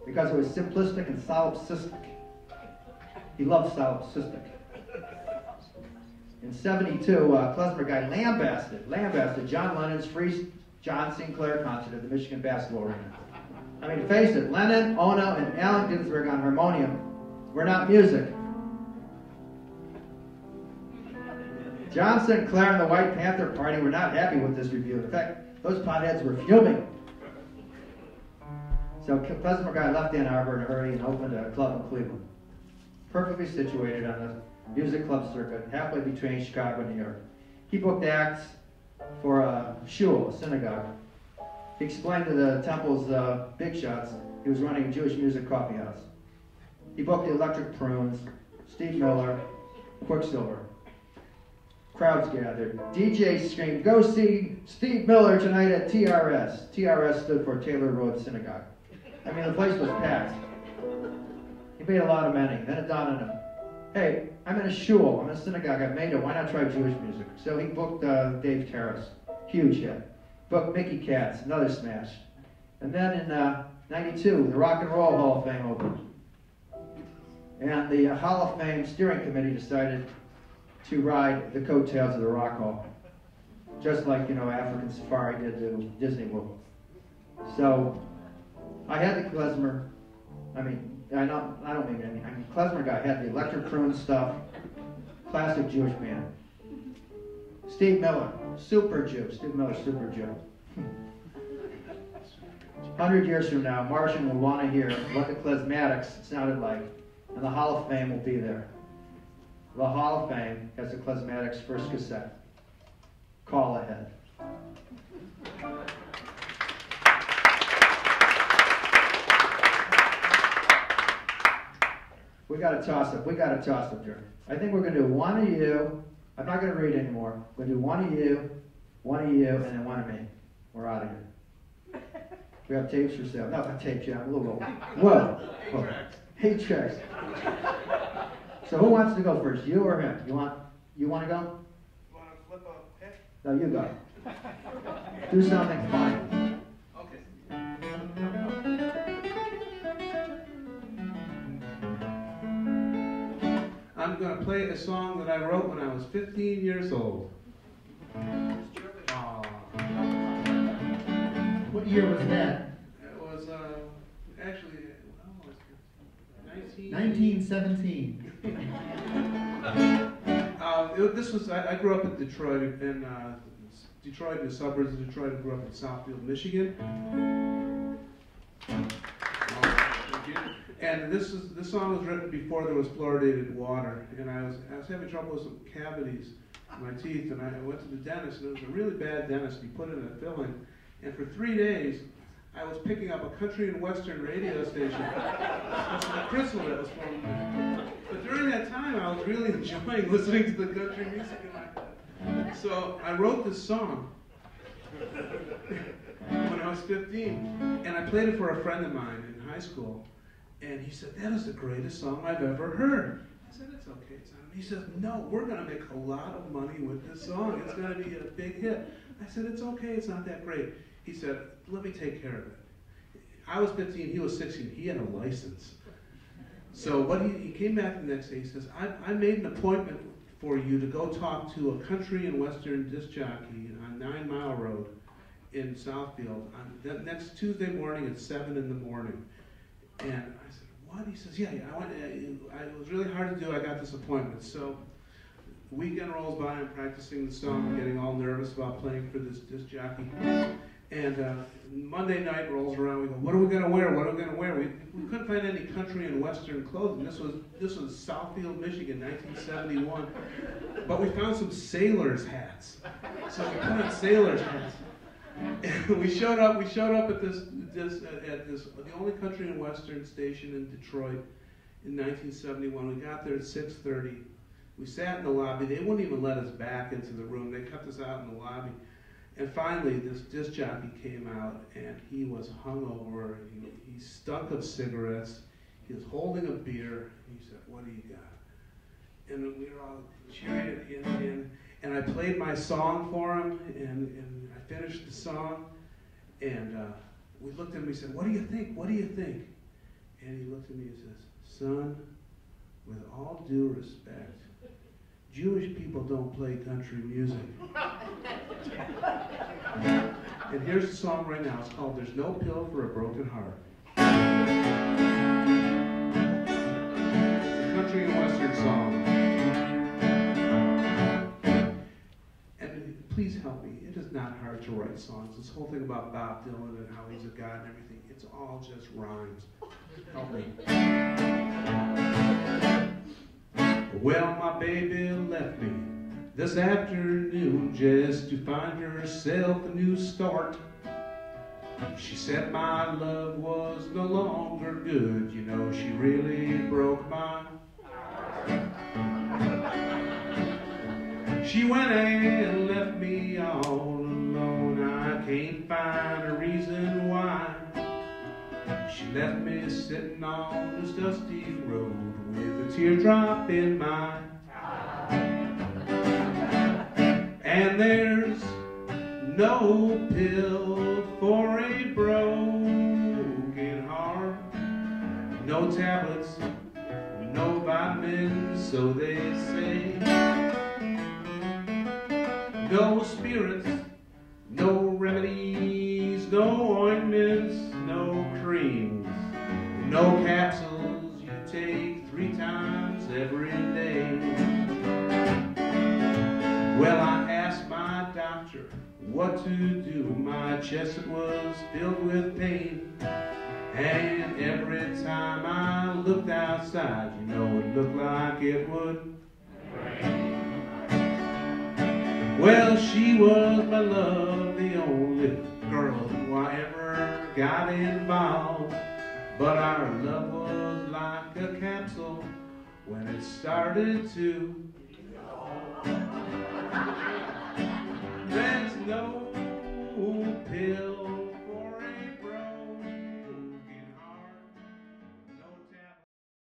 because it was simplistic and solipsistic. He loved solipsistic. In '72, Klemzer Guy lambasted John Lennon's free John Sinclair concert at the Michigan Basketball Arena. I mean, face it, Lennon, Ono, and Allen Ginsberg on harmonium were not music. John Sinclair and the White Panther Party were not happy with this review. In fact, those potheads were fuming. So Klemzer Guy left Ann Arbor in a hurry and opened a club in Cleveland. Perfectly situated on the music club circuit, halfway between Chicago and New York. He booked acts for a shul, a synagogue. He explained to the temple's big shots he was running a Jewish music coffee house. He booked the Electric Prunes, Steve Miller, Quicksilver. Crowds gathered. DJs screamed, "Go see Steve Miller tonight at TRS." TRS stood for Taylor Road Synagogue. I mean, the place was packed. He made a lot of money. Then it dawned on him, hey, I'm in a shul, I'm in a synagogue, I've made it, why not try Jewish music? So he booked Dave Terrace, huge hit. Booked Mickey Katz, another smash. And then in '92, the Rock and Roll Hall of Fame opened. And the Hall of Fame steering committee decided to ride the coattails of the Rock Hall. Just like, African Safari did to Disney World. So, I had the Klemzer Guy had the Electric Prune stuff, classic Jewish band. Steve Miller, super Jew. Steve Miller, super Jew. 100 years from now, Martian will want to hear what the Klezmatics sounded like, and the Hall of Fame will be there. The Hall of Fame has the Klezmatics' first cassette. Call ahead. We got a toss-up here. I think we're going to do one of you. I'm not going to read anymore. We're going to do one of you, and then one of me. We're out of here. We have tapes for sale. No, not tapes yet. I'm a little old. Whoa. 8 tracks. So who wants to go first? You or him? You want to go? You want to flip a pick? No, you go. Do something fun. Okay. I'm going to play a song that I wrote when I was 15 years old. What year was that? It was actually 1917. I grew up in Detroit, in the suburbs of Detroit. I grew up in Southfield, Michigan. And this song was written before there was fluoridated water, and I was having trouble with some cavities in my teeth, and I went to the dentist, and it was a really bad dentist. He put in a filling, and for 3 days, I was picking up a country and western radio station. This was a crystal that was formed there. But during that time, I was really enjoying listening to the country music in my head. So I wrote this song when I was 15, and I played it for a friend of mine in high school. And he said, that is the greatest song I've ever heard. I said, it's okay, son. He says, no, we're going to make a lot of money with this song. It's going to be a big hit. I said, it's okay, it's not that great. He said, let me take care of it. I was 15, he was 16. He had a license. So he came back the next day, he says, I made an appointment for you to go talk to a country and western disc jockey on 9 Mile Road in Southfield on that next Tuesday morning at 7 in the morning. And I said, what? He says, yeah, it was really hard to do. I got this appointment. So the weekend rolls by. I'm practicing the song. I'm getting all nervous about playing for this disc jockey. And Monday night rolls around. We go, what are we gonna wear? What are we gonna wear? We couldn't find any country and western clothing. This was Southfield, Michigan, 1971. But we found some sailors' hats, so we put on sailors' hats. And we showed up at the only country and western station in Detroit in 1971. We got there at 6:30. We sat in the lobby. They wouldn't even let us back into the room. They kept us out in the lobby. And finally, this disc jockey came out, and he was hungover. He stunk of cigarettes. He was holding a beer. He said, "What do you got?" And we were all cheering, and I played my song for him, and I finished the song, and we looked at him. We said, "What do you think? What do you think?" And he looked at me and says, "Son, with all due respect, Jewish people don't play country music." And here's the song right now. It's called "There's No Pill for a Broken Heart." It's a country and western song. And please help me. It is not hard to write songs. This whole thing about Bob Dylan and how he's a god and everything, it's all just rhymes. Help me. Well, my baby left me this afternoon just to find herself a new start. She said my love was no longer good. You know, she really broke my heart. She went and left me all alone. I can't find a reason why. She left me sitting on this dusty road with a teardrop in my eye. And there's no pill for a broken heart, no tablets, no vitamins, so they say. No spirits, no remedies, no ointments, no creams, no capsules you take 3 times every day. Well, I asked my doctor what to do. My chest was filled with pain, and every time I looked outside, you know, it looked like it would rain. Well, she was my love, the only girl who I ever got involved. But our love was like a capsule when it started to. There's no